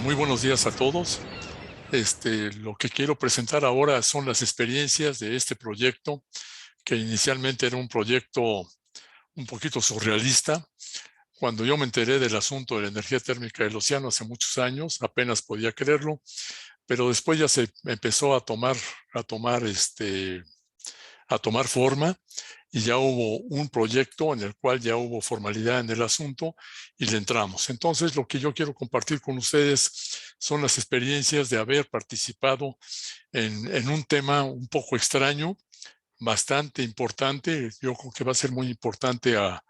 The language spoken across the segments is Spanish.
Muy buenos días a todos. Lo que quiero presentar ahora son las experiencias de este proyecto, que inicialmente era un proyecto un poquito surrealista. Cuando yo me enteré del asunto de la energía térmica del océano hace muchos años, apenas podía creerlo, pero después ya se empezó a tomar forma y ya hubo un proyecto en el cual ya hubo formalidad en el asunto y le entramos. Entonces, lo que yo quiero compartir con ustedes son las experiencias de haber participado en un tema un poco extraño, bastante importante. Yo creo que va a ser muy importante a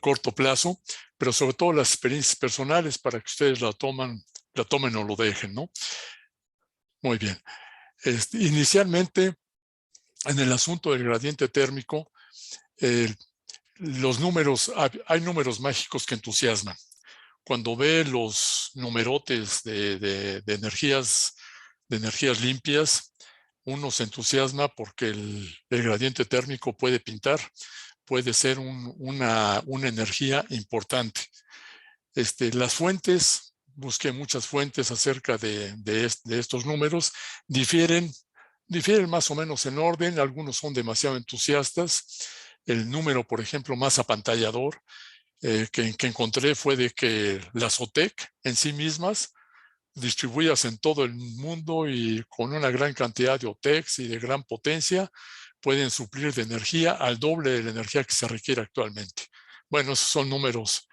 corto plazo, pero sobre todo las experiencias personales para que ustedes la tomen o lo dejen, ¿no? Muy bien. Inicialmente, en el asunto del gradiente térmico, eh, hay números mágicos que entusiasman. Cuando ve los numerotes de energías limpias, uno se entusiasma porque el gradiente térmico puede pintar, puede ser una energía importante. Las fuentes, busqué muchas fuentes acerca de estos números, difieren más o menos en orden, algunos son demasiado entusiastas. El número, por ejemplo, más apantallador que encontré fue de que las OTEC en sí mismas, distribuidas en todo el mundo y con una gran cantidad de OTECs y de gran potencia, pueden suplir de energía al doble de la energía que se requiere actualmente. Bueno, esos son números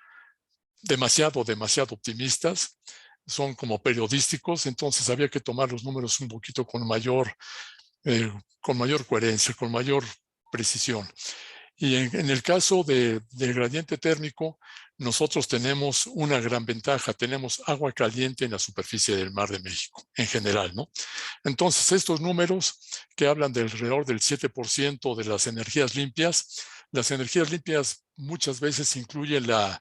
demasiado optimistas, son como periodísticos, entonces había que tomar los números un poquito con mayor coherencia, con mayor precisión. Y en el caso del gradiente térmico, nosotros tenemos una gran ventaja, tenemos agua caliente en la superficie del Mar de México, en general, ¿no? Entonces, estos números que hablan de alrededor del 7% de las energías limpias muchas veces incluyen la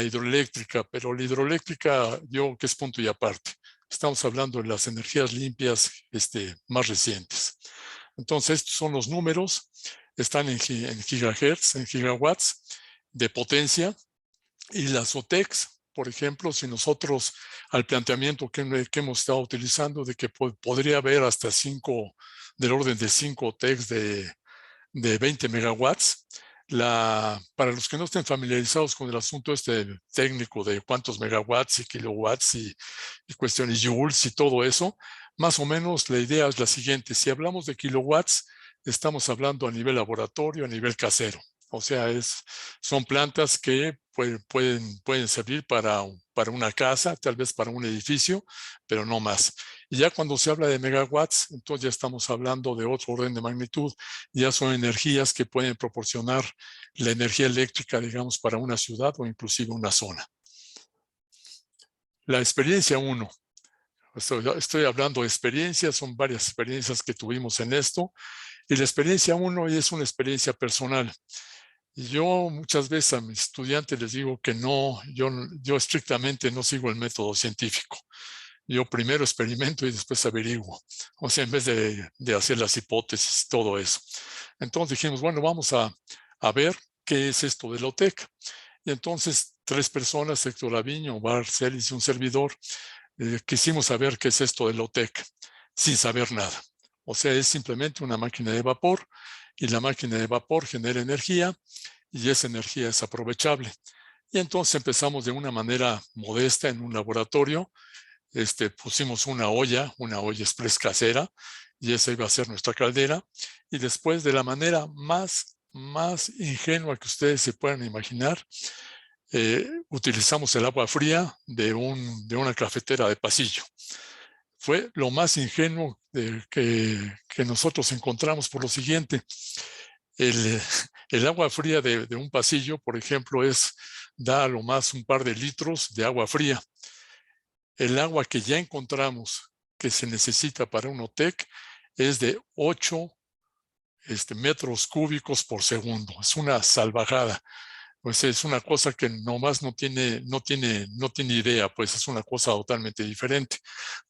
hidroeléctrica, pero la hidroeléctrica yo creo que es punto y aparte. Estamos hablando de las energías limpias más recientes. Entonces, estos son los números, están en gigahertz, en gigawatts de potencia, y las OTECs, por ejemplo, si nosotros al planteamiento que hemos estado utilizando de que podría haber hasta del orden de 5 OTECs de 20 megawatts, para los que no estén familiarizados con el asunto técnico de cuántos megawatts y kilowatts y cuestiones joules y todo eso, más o menos la idea es la siguiente. Si hablamos de kilowatts, estamos hablando a nivel laboratorio, a nivel casero. O sea, son plantas que pueden servir para una casa, tal vez para un edificio, pero no más. Y ya cuando se habla de megawatts, entonces ya estamos hablando de otro orden de magnitud. Ya son energías que pueden proporcionar la energía eléctrica, digamos, para una ciudad o inclusive una zona. La experiencia 1. Estoy hablando de experiencias, son varias experiencias que tuvimos en esto. Y la experiencia 1 es una experiencia personal. Y yo muchas veces a mis estudiantes les digo que no, yo estrictamente no sigo el método científico. Yo primero experimento y después averiguo. O sea, en vez de hacer las hipótesis y todo eso. Entonces dijimos, bueno, vamos a ver qué es esto de la OTEC. Y entonces 3 personas, Héctor Laviño, Barcelis y un servidor, quisimos saber qué es esto de la OTEC sin saber nada. O sea, es simplemente una máquina de vapor y la máquina de vapor genera energía y esa energía es aprovechable. Y entonces empezamos de una manera modesta en un laboratorio. Pusimos una olla express casera, y esa iba a ser nuestra caldera. Y después, de la manera más ingenua que ustedes se puedan imaginar, utilizamos el agua fría de una cafetera de pasillo. Fue lo más ingenuo que nosotros encontramos por lo siguiente. El agua fría de un pasillo, por ejemplo, da a lo más un par de litros de agua fría. El agua que ya encontramos que se necesita para un OTEC es de 8 metros cúbicos por segundo. Es una salvajada. Pues es una cosa que nomás no tiene idea, pues es una cosa totalmente diferente.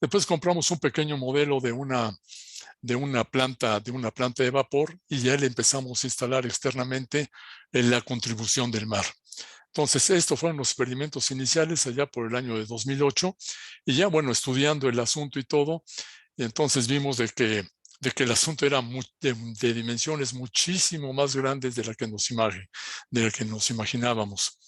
Después compramos un pequeño modelo de una planta de vapor y ya le empezamos a instalar externamente en la contribución del mar. Entonces, estos fueron los experimentos iniciales allá por el año de 2008 y ya, bueno, estudiando el asunto y todo, y entonces vimos de que el asunto era de dimensiones muchísimo más grandes de la que nos imaginábamos.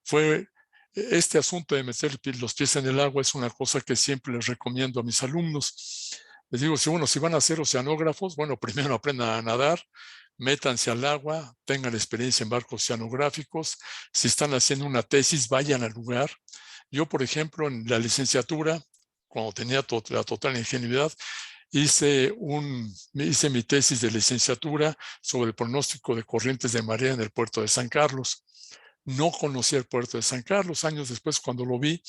Fue este asunto de meter los pies en el agua es una cosa que siempre les recomiendo a mis alumnos. Les digo, si van a ser oceanógrafos, bueno, primero aprendan a nadar, métanse al agua, tengan experiencia en barcos oceanográficos. Si están haciendo una tesis, vayan al lugar. Yo, por ejemplo, en la licenciatura, cuando tenía la total ingenuidad, hice mi tesis de licenciatura sobre el pronóstico de corrientes de marea en el puerto de San Carlos. No conocía el puerto de San Carlos. Años después, cuando lo vi,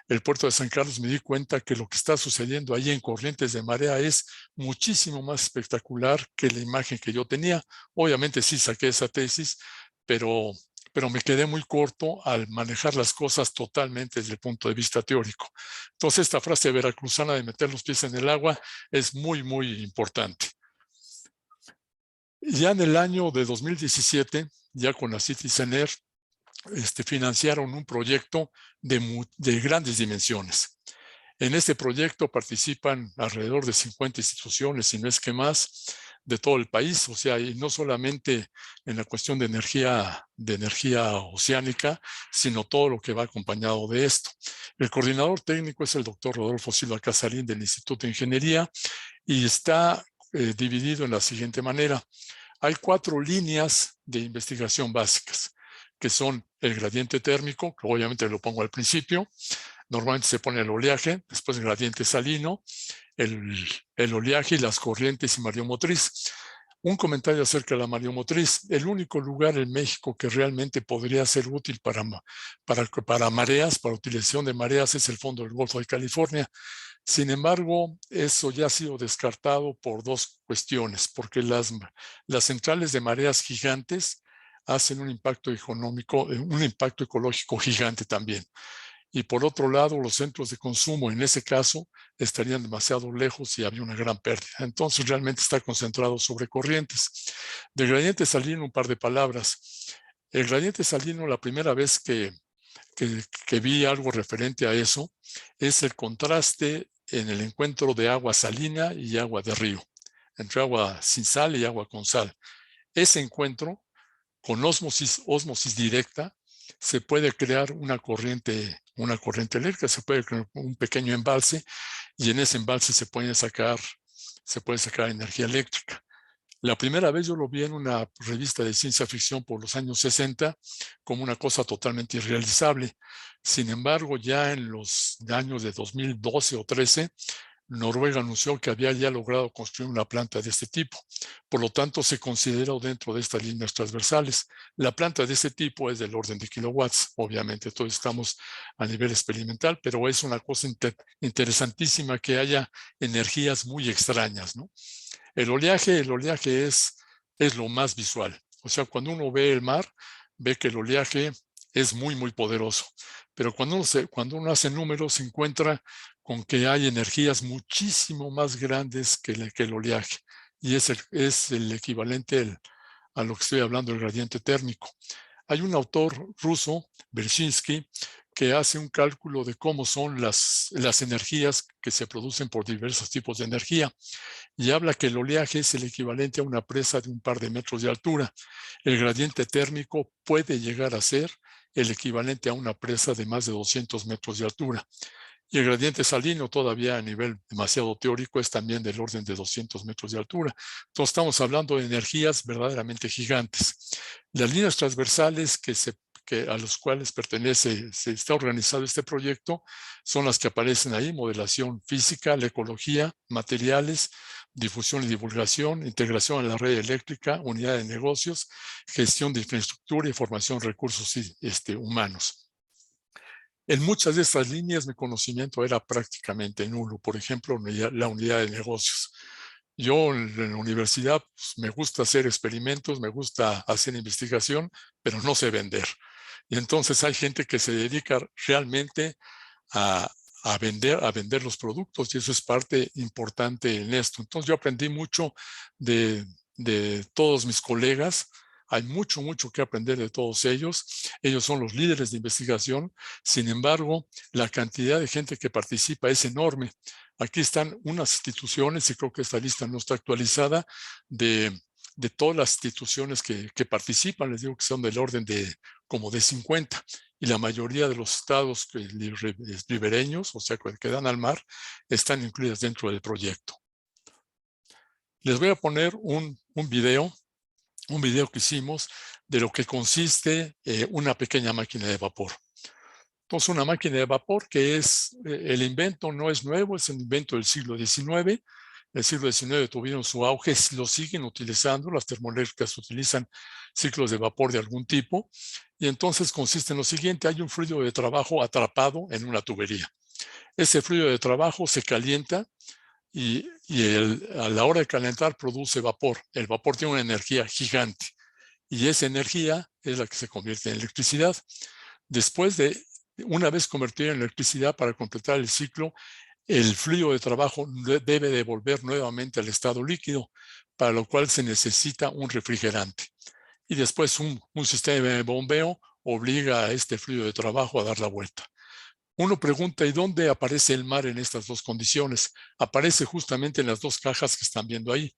el puerto de San Carlos, me di cuenta que lo que está sucediendo ahí en corrientes de marea es muchísimo más espectacular que la imagen que yo tenía. Obviamente sí saqué esa tesis, pero, pero me quedé muy corto al manejar las cosas totalmente desde el punto de vista teórico. Entonces, esta frase veracruzana de meter los pies en el agua es muy, muy importante. Ya en el año de 2017, ya con la Citizen-Air, financiaron un proyecto de grandes dimensiones. En este proyecto participan alrededor de 50 instituciones, si no es que más, de todo el país, o sea, y no solamente en la cuestión de energía oceánica, sino todo lo que va acompañado de esto. El coordinador técnico es el doctor Rodolfo Silva Casarín del Instituto de Ingeniería y está dividido en la siguiente manera. Hay 4 líneas de investigación básicas, que son el gradiente térmico, que obviamente lo pongo al principio. Normalmente se pone el oleaje, después el gradiente salino, el oleaje y las corrientes y mareomotriz. Un comentario acerca de la mareomotriz. El único lugar en México que realmente podría ser útil para mareas, para utilización de mareas, es el fondo del Golfo de California. Sin embargo, eso ya ha sido descartado por 2 cuestiones, porque las centrales de mareas gigantes hacen un impacto económico, un impacto ecológico gigante también. Y por otro lado, los centros de consumo en ese caso estarían demasiado lejos y había una gran pérdida. Entonces, realmente está concentrado sobre corrientes. Del gradiente salino, un par de palabras. El gradiente salino, la primera vez que vi algo referente a eso, es el contraste en el encuentro de agua salina y agua de río, entre agua sin sal y agua con sal. Ese encuentro, con ósmosis directa, se puede crear una corriente eléctrica, se puede crear un pequeño embalse y en ese embalse se puede sacar energía eléctrica. La primera vez yo lo vi en una revista de ciencia ficción por los años 60 como una cosa totalmente irrealizable. Sin embargo, ya en los años de 2012 o 13, Noruega anunció que había ya logrado construir una planta de este tipo. Por lo tanto, se considera dentro de estas líneas transversales. La planta de este tipo es del orden de kilowatts, obviamente. Todos estamos a nivel experimental, pero es una cosa interesantísima que haya energías muy extrañas, ¿no? El oleaje es lo más visual. O sea, cuando uno ve el mar, ve que el oleaje es muy, muy poderoso. Pero cuando uno hace números, se encuentra con que hay energías muchísimo más grandes que el oleaje. Y es el equivalente a lo que estoy hablando, el gradiente térmico. Hay un autor ruso, Bershinsky, que hace un cálculo de cómo son las energías que se producen por diversos tipos de energía y habla que el oleaje es el equivalente a una presa de un par de metros de altura. El gradiente térmico puede llegar a ser el equivalente a una presa de más de 200 metros de altura. Y el gradiente salino todavía a nivel demasiado teórico es también del orden de 200 metros de altura. Entonces estamos hablando de energías verdaderamente gigantes. Las líneas transversales a los cuales se está organizado este proyecto son las que aparecen ahí: modelación física, la ecología, materiales, difusión y divulgación, integración en la red eléctrica, unidad de negocios, gestión de infraestructura y formación de recursos humanos. En muchas de estas líneas mi conocimiento era prácticamente nulo. Por ejemplo, la unidad de negocios. Yo en la universidad pues, me gusta hacer experimentos, me gusta hacer investigación, pero no sé vender. Y entonces hay gente que se dedica realmente a, a vender los productos y eso es parte importante en esto. Entonces yo aprendí mucho de todos mis colegas Hay mucho, mucho que aprender de todos ellos. Ellos son los líderes de investigación. Sin embargo, la cantidad de gente que participa es enorme. Aquí están unas instituciones, y creo que esta lista no está actualizada, de todas las instituciones que participan. Les digo que son del orden de como de 50. Y la mayoría de los estados ribereños, o sea, que dan al mar, están incluidas dentro del proyecto. Les voy a poner un video que hicimos de lo que consiste una pequeña máquina de vapor. Entonces, una máquina de vapor que es, el invento no es nuevo, es el invento del siglo XIX. El siglo XIX tuvieron su auge, lo siguen utilizando, las termoeléctricas utilizan ciclos de vapor de algún tipo, y entonces consiste en lo siguiente: hay un fluido de trabajo atrapado en una tubería. Ese fluido de trabajo se calienta y a la hora de calentar produce vapor. El vapor tiene una energía gigante y esa energía es la que se convierte en electricidad. Después de, una vez convertida en electricidad, para completar el ciclo, el fluido de trabajo debe devolver nuevamente al estado líquido, para lo cual se necesita un refrigerante. Y después un sistema de bombeo obliga a este fluido de trabajo a dar la vuelta. Uno pregunta, ¿y dónde aparece el mar en estas dos condiciones? Aparece justamente en las dos cajas que están viendo ahí.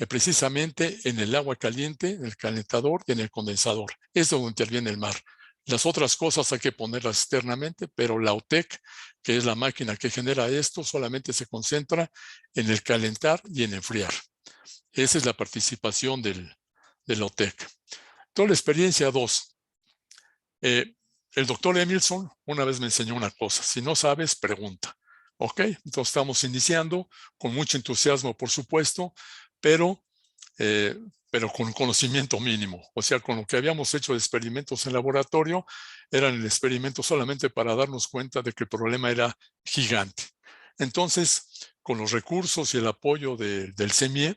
Precisamente en el agua caliente, en el calentador y en el condensador. Es donde interviene el mar. Las otras cosas hay que ponerlas externamente, pero la OTEC, que es la máquina que genera esto, solamente se concentra en el calentar y en enfriar. Esa es la participación del OTEC. Entonces, la experiencia 2. El doctor Emilson una vez me enseñó una cosa: si no sabes, pregunta. ¿Ok? Entonces estamos iniciando con mucho entusiasmo, por supuesto, pero con conocimiento mínimo. O sea, con lo que habíamos hecho de experimentos en laboratorio, eran el experimento solamente para darnos cuenta de que el problema era gigante. Entonces, con los recursos y el apoyo del CEMIE,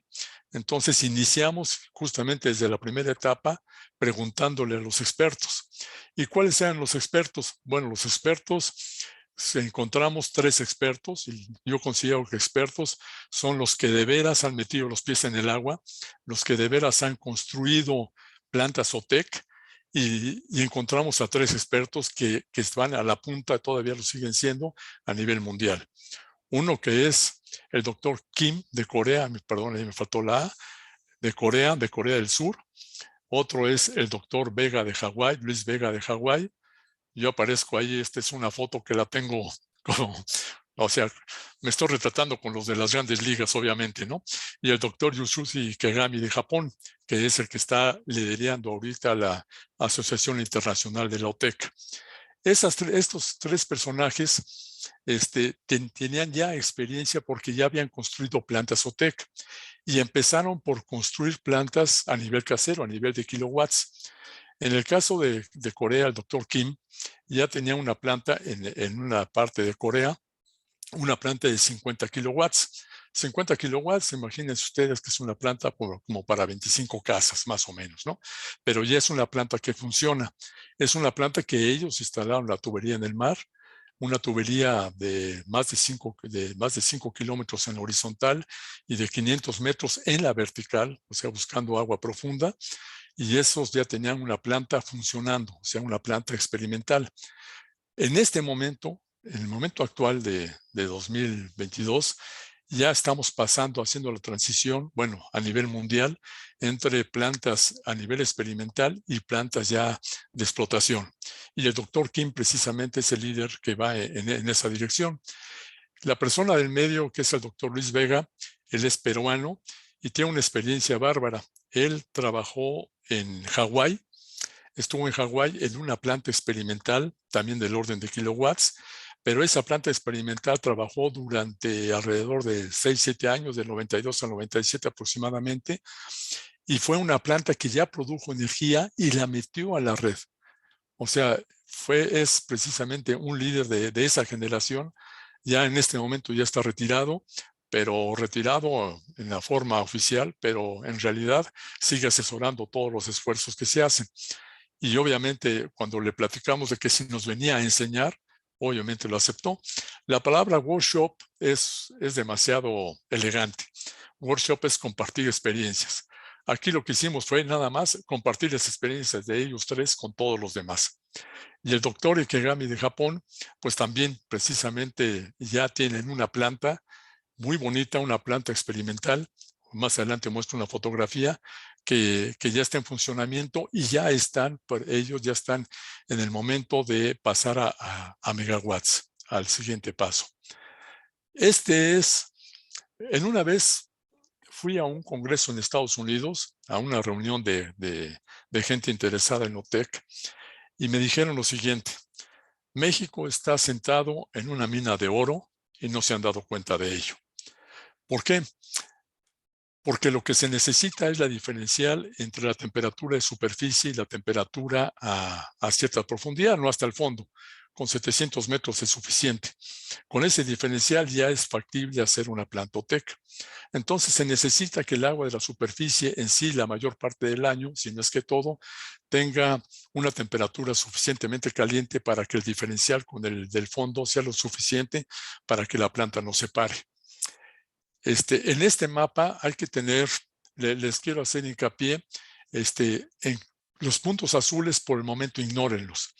entonces iniciamos justamente desde la primera etapa preguntándole a los expertos. ¿Y cuáles eran los expertos? Bueno, los expertos, encontramos 3 expertos, y yo considero que expertos son los que de veras han metido los pies en el agua, los que de veras han construido plantas OTEC, y encontramos a 3 expertos que van a la punta, todavía lo siguen siendo a nivel mundial. Uno que es el doctor Kim de Corea, perdón, ahí me faltó la A, de Corea del Sur. Otro es el doctor Vega de Hawái, Luis Vega de Hawái. Yo aparezco ahí, esta es una foto que la tengo como, o sea, me estoy retratando con los de las grandes ligas, obviamente, ¿no? Y el doctor Yasushi Kegami de Japón, que es el que está liderando ahorita la Asociación Internacional de la OTEC. Estos 3 personajes tenían ya experiencia porque ya habían construido plantas OTEC y empezaron por construir plantas a nivel casero, a nivel de kilowatts. En el caso de Corea, el doctor Kim ya tenía una planta en una parte de Corea, una planta de 50 kilowatts. 50 kilowatts, imagínense ustedes que es una planta como para 25 casas, más o menos, ¿no? Pero ya es una planta que funciona. Es una planta que ellos instalaron la tubería en el mar, una tubería de más de 5 kilómetros en la horizontal y de 500 metros en la vertical, o sea, buscando agua profunda, y esos ya tenían una planta funcionando, o sea, una planta experimental. En este momento, en el momento actual de 2022, ya estamos haciendo la transición, bueno, a nivel mundial, entre plantas a nivel experimental y plantas ya de explotación. Y el doctor Kim precisamente es el líder que va en esa dirección. La persona del medio, que es el doctor Luis Vega, él es peruano y tiene una experiencia bárbara. Él trabajó en Hawái, estuvo en Hawái en una planta experimental, también del orden de kilowatts, pero esa planta experimental trabajó durante alrededor de 6-7 años, del 92 al 97 aproximadamente, y fue una planta que ya produjo energía y la metió a la red. O sea, es precisamente un líder de esa generación. Ya en este momento ya está retirado, pero retirado en la forma oficial, pero en realidad sigue asesorando todos los esfuerzos que se hacen. Y obviamente cuando le platicamos de que si nos venía a enseñar, obviamente lo aceptó. La palabra workshop es demasiado elegante. Workshop es compartir experiencias. Aquí lo que hicimos fue nada más compartir las experiencias de ellos tres con todos los demás. Y el doctor Ikegami de Japón, pues también precisamente ya tienen una planta muy bonita, una planta experimental. Más adelante muestro una fotografía que ya está en funcionamiento y ya están, ellos ya están en el momento de pasar a megawatts, al siguiente paso. En una vez fui a un congreso en Estados Unidos, a una reunión de gente interesada en OTEC, y me dijeron lo siguiente: México está sentado en una mina de oro y no se han dado cuenta de ello. ¿Por qué? Porque lo que se necesita es la diferencial entre la temperatura de superficie y la temperatura a cierta profundidad, no hasta el fondo. Con 700 metros es suficiente. Con ese diferencial ya es factible hacer una planta OTEC. Entonces se necesita que el agua de la superficie en sí, la mayor parte del año, si no es que todo, tenga una temperatura suficientemente caliente para que el diferencial con el del fondo sea lo suficiente para que la planta no se pare. En este mapa hay que tener, les quiero hacer hincapié, en los puntos azules por el momento ignórenlos,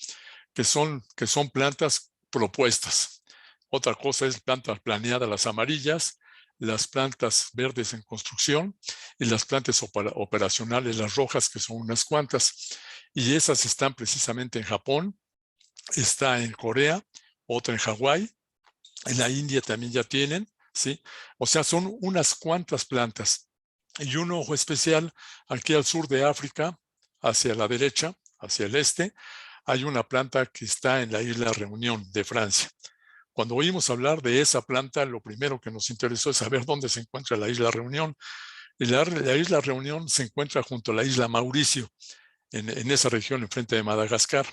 que son plantas propuestas. Otra cosa es plantas planeadas, las amarillas, las plantas verdes en construcción y las plantas operacionales, las rojas, que son unas cuantas. Y esas están precisamente en Japón, está en Corea, otra en Hawái, en la India también ya tienen, ¿sí? O sea, son unas cuantas plantas. Y un ojo especial aquí al sur de África, hacia la derecha, hacia el este, hay una planta que está en la isla Reunión de Francia. Cuando oímos hablar de esa planta, lo primero que nos interesó es saber dónde se encuentra la isla Reunión. Y la isla Reunión se encuentra junto a la isla Mauricio, en esa región, enfrente de Madagascar.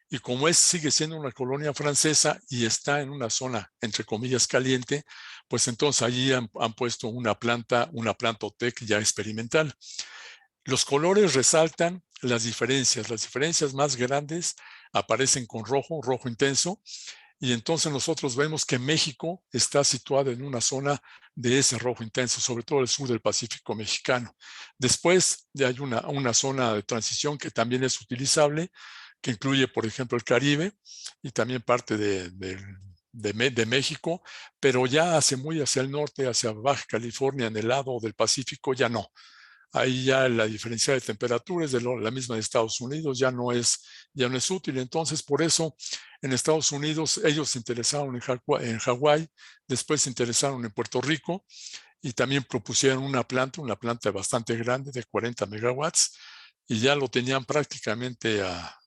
Y como sigue siendo una colonia francesa y está en una zona, entre comillas, caliente, pues entonces allí han puesto una planta OTEC ya experimental. Los colores resaltan las diferencias. Las diferencias más grandes aparecen con rojo, rojo intenso, y entonces nosotros vemos que México está situado en una zona de ese rojo intenso, sobre todo el sur del Pacífico mexicano. Después hay una zona de transición que también es utilizable, que incluye, por ejemplo, el Caribe y también parte de México, pero ya muy hacia el norte, hacia Baja California, en el lado del Pacífico, ya no. Ahí ya la diferencia de temperaturas de la misma de Estados Unidos ya no es útil. Entonces, por eso en Estados Unidos ellos se interesaron en Hawái, después se interesaron en Puerto Rico y también propusieron una planta bastante grande de 40 megawatts, y ya lo tenían prácticamente a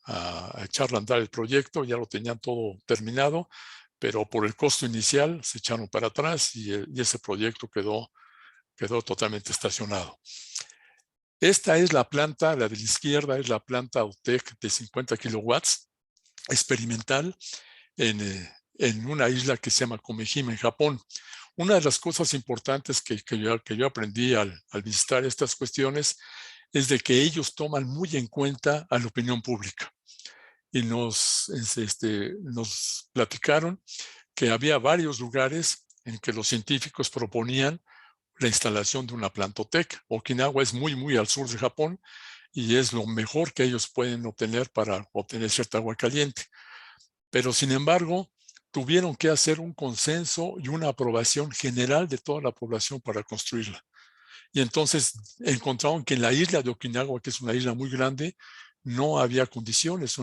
echar a andar el proyecto, ya lo tenían todo terminado, pero por el costo inicial se echaron para atrás y ese proyecto quedó totalmente estacionado. Esta es la planta, la de la izquierda es la planta OTEC de 50 kilowatts experimental en una isla que se llama Komejima, en Japón. Una de las cosas importantes que yo aprendí al visitar estas cuestiones es de que ellos toman muy en cuenta a la opinión pública. Y nos platicaron que había varios lugares en que los científicos proponían la instalación de una planta OTEC. Okinawa es muy, muy al sur de Japón y es lo mejor que ellos pueden obtener para obtener cierta agua caliente. Pero, sin embargo, tuvieron que hacer un consenso y una aprobación general de toda la población para construirla. Y entonces encontraron que en la isla de Okinawa, que es una isla muy grande, no había condiciones,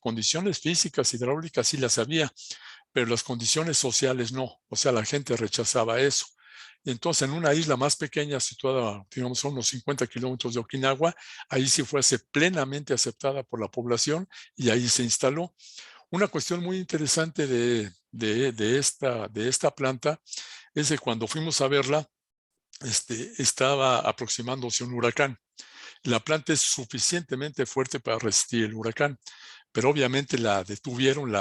condiciones físicas, hidráulicas sí las había, pero las condiciones sociales no. O sea, la gente rechazaba eso. Y entonces, en una isla más pequeña, situada, digamos, a unos 50 kilómetros de Okinawa, ahí sí fue plenamente aceptada por la población y ahí se instaló. Una cuestión muy interesante de esta planta es que cuando fuimos a verla, estaba aproximándose un huracán. La planta es suficientemente fuerte para resistir el huracán, pero obviamente la detuvieron,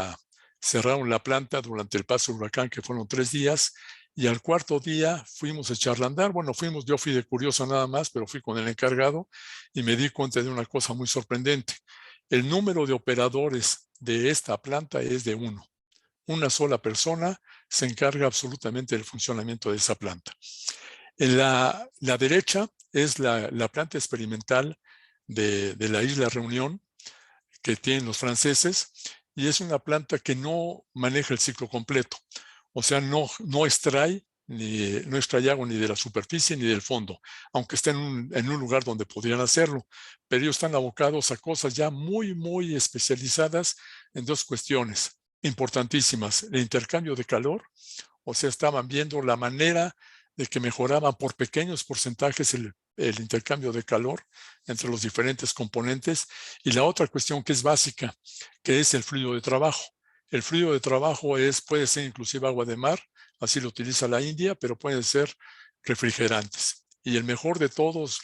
cerraron la planta durante el paso del huracán, que fueron 3 días, y al cuarto día fuimos a echarla a andar. Bueno, yo fui de curioso nada más, pero fui con el encargado y me di cuenta de una cosa muy sorprendente. El número de operadores de esta planta es de 1. Una sola persona se encarga absolutamente del funcionamiento de esa planta. En la derecha es la planta experimental de la isla Reunión que tienen los franceses, y es una planta que no maneja el ciclo completo. O sea, no extrae no extrae agua ni de la superficie ni del fondo, aunque está en un lugar donde podrían hacerlo. Pero ellos están abocados a cosas ya muy, muy especializadas en dos cuestiones importantísimas: el intercambio de calor. O sea, estaban viendo la manera de que mejoraban por pequeños porcentajes el intercambio de calor entre los diferentes componentes. Y la otra cuestión que es básica, que es el fluido de trabajo. El fluido de trabajo puede ser inclusive agua de mar, así lo utiliza la India, pero pueden ser refrigerantes. Y el mejor de todos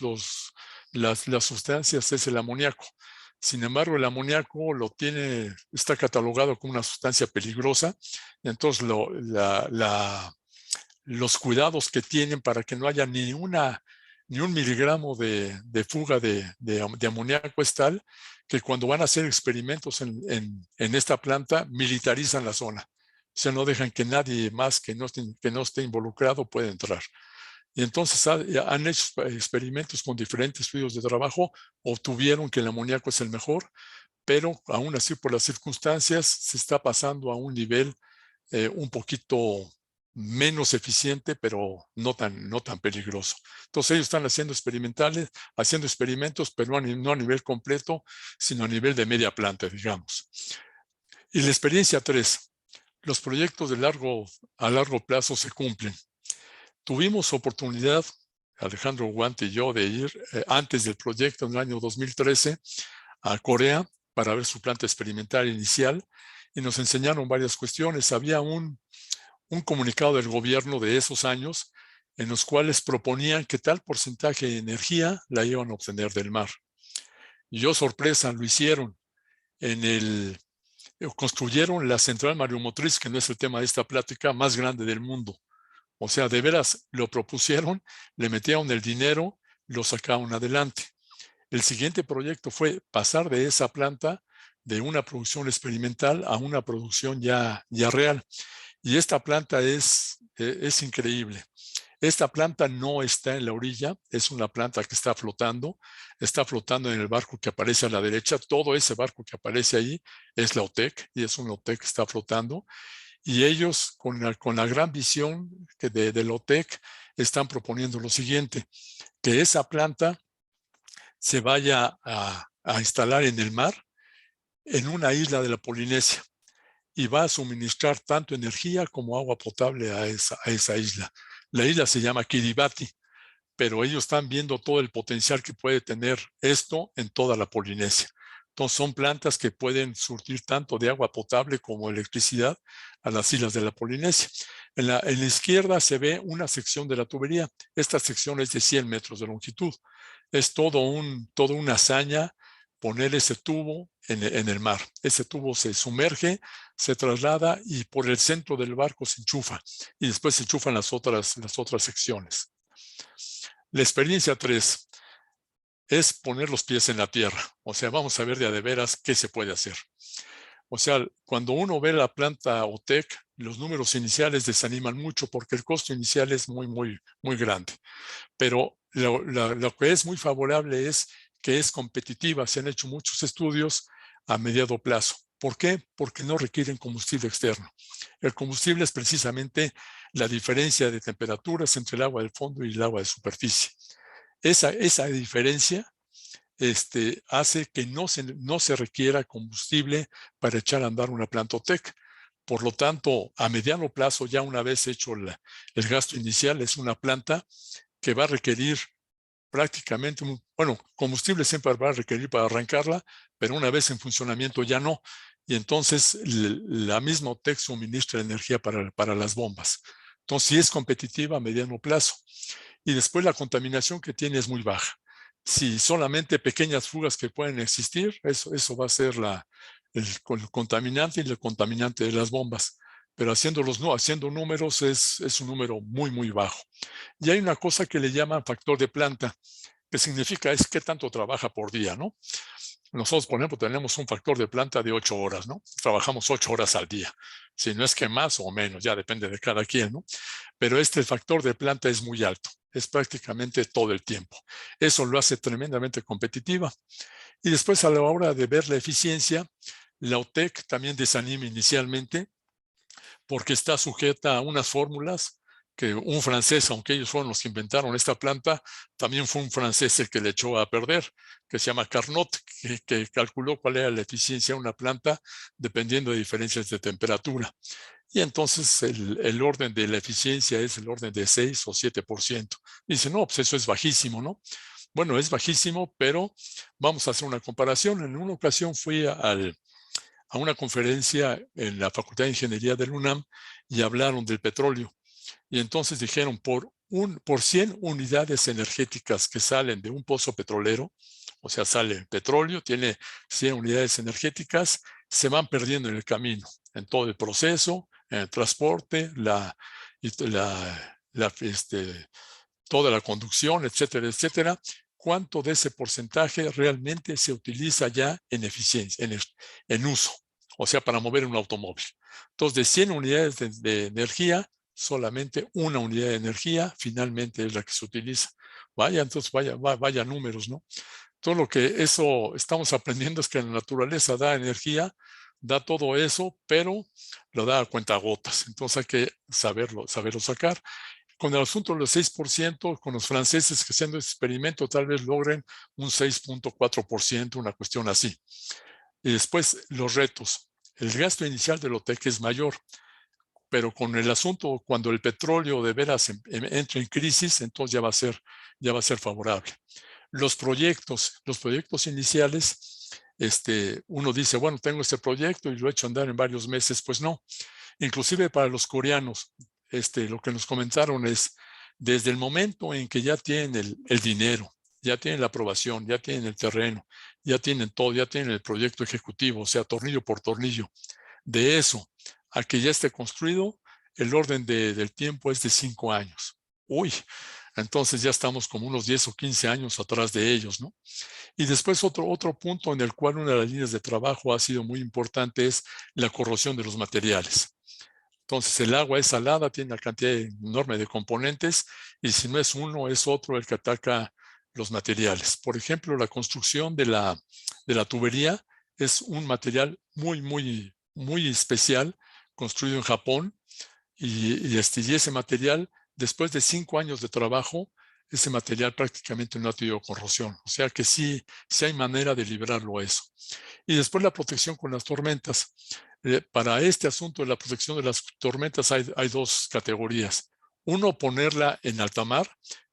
las sustancias es el amoníaco. Sin embargo, el amoníaco está catalogado como una sustancia peligrosa. Entonces, los cuidados que tienen para que no haya ni un miligramo de fuga de amoníaco es tal que cuando van a hacer experimentos en esta planta, militarizan la zona. O sea, no dejan que nadie más que no esté involucrado pueda entrar. Y entonces han hecho experimentos con diferentes fluidos de trabajo, obtuvieron que el amoníaco es el mejor, pero aún así por las circunstancias se está pasando a un nivel un poquito menos eficiente, pero no tan peligroso. Entonces ellos están haciendo experimentos, pero no a nivel completo, sino a nivel de media planta, digamos. Y la experiencia 3, los proyectos a largo plazo se cumplen. Tuvimos oportunidad, Alejandro Guante y yo, de ir antes del proyecto en el año 2013 a Corea para ver su planta experimental inicial, y nos enseñaron varias cuestiones. Había un comunicado del gobierno de esos años en los cuales proponían que tal porcentaje de energía la iban a obtener del mar. Y yo, sorpresa, lo hicieron. Construyeron la central mareomotriz, que no es el tema de esta plática, más grande del mundo. O sea, de veras lo propusieron, le metieron el dinero, lo sacaron adelante. El siguiente proyecto fue pasar de esa planta, de una producción experimental, a una producción ya real. Y esta planta es increíble. Esta planta no está en la orilla, es una planta que está flotando en el barco que aparece a la derecha. Todo ese barco que aparece ahí es la OTEC, y es una OTEC que está flotando. Y ellos, con la gran visión de la OTEC, están proponiendo lo siguiente: que esa planta se vaya a instalar en el mar, en una isla de la Polinesia, y va a suministrar tanto energía como agua potable a esa isla. La isla se llama Kiribati, pero ellos están viendo todo el potencial que puede tener esto en toda la Polinesia. Entonces, son plantas que pueden surtir tanto de agua potable como electricidad a las islas de la Polinesia. En la izquierda se ve una sección de la tubería. Esta sección es de 100 metros de longitud. Es toda una hazaña poner ese tubo en el mar. Ese tubo se sumerge, se traslada y por el centro del barco se enchufa, y después se enchufan las otras secciones. La experiencia 3 es poner los pies en la tierra. O sea, vamos a ver de veras qué se puede hacer. O sea, cuando uno ve la planta OTEC, los números iniciales desaniman mucho porque el costo inicial es muy, muy, muy grande. Pero lo que es muy favorable es que es competitiva. Se han hecho muchos estudios a mediano plazo. ¿Por qué? Porque no requieren combustible externo. El combustible es precisamente la diferencia de temperaturas entre el agua del fondo y el agua de superficie. Esa diferencia hace que no se requiera combustible para echar a andar una planta OTEC. Por lo tanto, a mediano plazo, ya una vez hecho el gasto inicial, es una planta que va a requerir prácticamente, combustible siempre va a requerir para arrancarla, pero una vez en funcionamiento ya no. Y entonces la misma OTEC suministra energía para las bombas. Entonces, sí es competitiva a mediano plazo. Y después la contaminación que tiene es muy baja. Si solamente pequeñas fugas que pueden existir, eso va a ser el contaminante, y el contaminante de las bombas. Pero haciendo números es un número muy, muy bajo. Y hay una cosa que le llaman factor de planta, que significa es qué tanto trabaja por día, ¿no? Nosotros, por ejemplo, tenemos un factor de planta de 8 horas, ¿no? Trabajamos 8 horas al día. Si no es que más o menos, ya depende de cada quien, ¿no? Pero el factor de planta es muy alto. es prácticamente todo el tiempo. Eso lo hace tremendamente competitiva. Y después, a la hora de ver la eficiencia, la OTEC también desanima inicialmente porque está sujeta a unas fórmulas que un francés, aunque ellos fueron los que inventaron esta planta, también fue un francés el que le echó a perder, que se llama Carnot, que calculó cuál era la eficiencia de una planta dependiendo de diferencias de temperatura. Y entonces el orden de la eficiencia es el orden de 6 o 7%. Dice, no, pues eso es bajísimo, ¿no? Bueno, es bajísimo, pero vamos a hacer una comparación. En una ocasión fui a una conferencia en la Facultad de Ingeniería del UNAM y hablaron del petróleo. Y entonces dijeron, por 100 unidades energéticas que salen de un pozo petrolero, o sea, sale el petróleo, tiene 100 unidades energéticas, se van perdiendo en el camino, en todo el proceso, en el transporte, toda la conducción, etcétera, etcétera. ¿Cuánto de ese porcentaje realmente se utiliza ya en eficiencia, en uso? O sea, para mover un automóvil. Entonces, de 100 unidades de energía, solamente una unidad de energía finalmente es la que se utiliza. Entonces vaya números, ¿no? Todo lo que eso estamos aprendiendo es que la naturaleza da energía, da todo eso, pero lo da a cuentagotas. Entonces hay que saberlo sacar. Con el asunto del 6%, con los franceses que haciendo este experimento tal vez logren un 6.4%, una cuestión así. Y después los retos. El gasto inicial del OTEC es mayor, pero con el asunto, cuando el petróleo de veras entra en crisis, entonces ya va a ser favorable. Los proyectos iniciales, uno dice, bueno, tengo este proyecto y lo he hecho andar en varios meses. Pues no, inclusive para los coreanos, lo que nos comentaron es, desde el momento en que ya tienen el dinero, ya tienen la aprobación, ya tienen el terreno, ya tienen todo, ya tienen el proyecto ejecutivo, o sea, tornillo por tornillo, de eso a que ya esté construido, el orden del tiempo es de 5 años. Uy, entonces ya estamos como unos 10 o 15 años atrás de ellos, ¿no? Y después otro punto en el cual una de las líneas de trabajo ha sido muy importante es la corrosión de los materiales. Entonces el agua es salada, tiene una cantidad enorme de componentes y si no es uno, es otro el que ataca los materiales. Por ejemplo, la construcción de la tubería es un material muy especial, construido en Japón y ese material, después de 5 años de trabajo, ese material prácticamente no ha tenido corrosión. O sea que sí hay manera de librarlo eso. Y después la protección con las tormentas. Para este asunto de la protección de las tormentas hay dos categorías. Uno, ponerla en alta mar,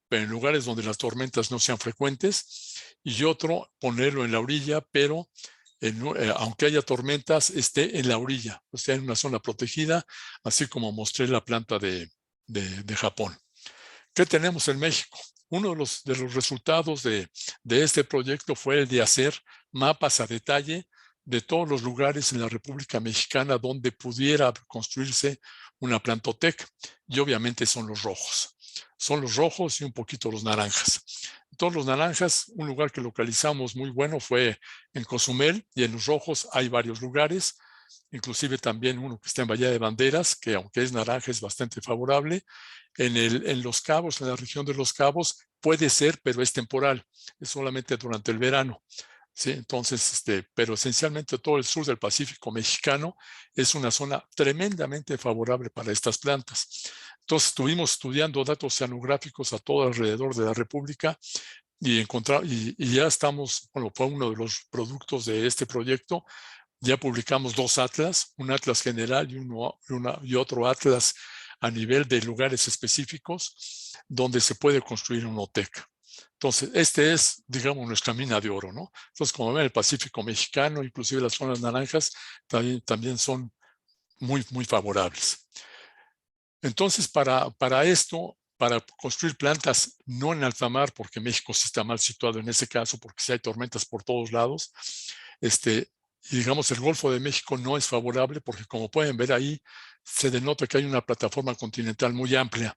pero en lugares donde las tormentas no sean frecuentes. Y otro, ponerlo en la orilla, pero aunque haya tormentas, esté en la orilla, o sea, en una zona protegida, así como mostré la planta de Japón. ¿Qué tenemos en México? Uno de los resultados de este proyecto fue el de hacer mapas a detalle de todos los lugares en la República Mexicana donde pudiera construirse una plantotec. Y obviamente son los rojos. Son los rojos y un poquito los naranjas. Todos los naranjas, un lugar que localizamos muy bueno fue en Cozumel, y en los rojos hay varios lugares, inclusive también uno que está en Bahía de Banderas, que aunque es naranja es bastante favorable. En Los Cabos, en la región de Los Cabos, puede ser, pero es temporal, es solamente durante el verano. ¿Sí? Entonces, pero esencialmente todo el sur del Pacífico mexicano es una zona tremendamente favorable para estas plantas. Entonces, estuvimos estudiando datos oceanográficos a todo alrededor de la República y ya estamos, bueno, fue uno de los productos de este proyecto. Ya publicamos 2 atlas, un atlas general y otro atlas a nivel de lugares específicos donde se puede construir un OTEC. Entonces, es, digamos, nuestra mina de oro, ¿no? Entonces, como ven, el Pacífico mexicano, inclusive las zonas naranjas, también son muy favorables. Entonces, para esto, para construir plantas no en alta mar, porque México sí está mal situado en ese caso, porque sí hay tormentas por todos lados, y digamos, el Golfo de México no es favorable porque, como pueden ver ahí, se denota que hay una plataforma continental muy amplia.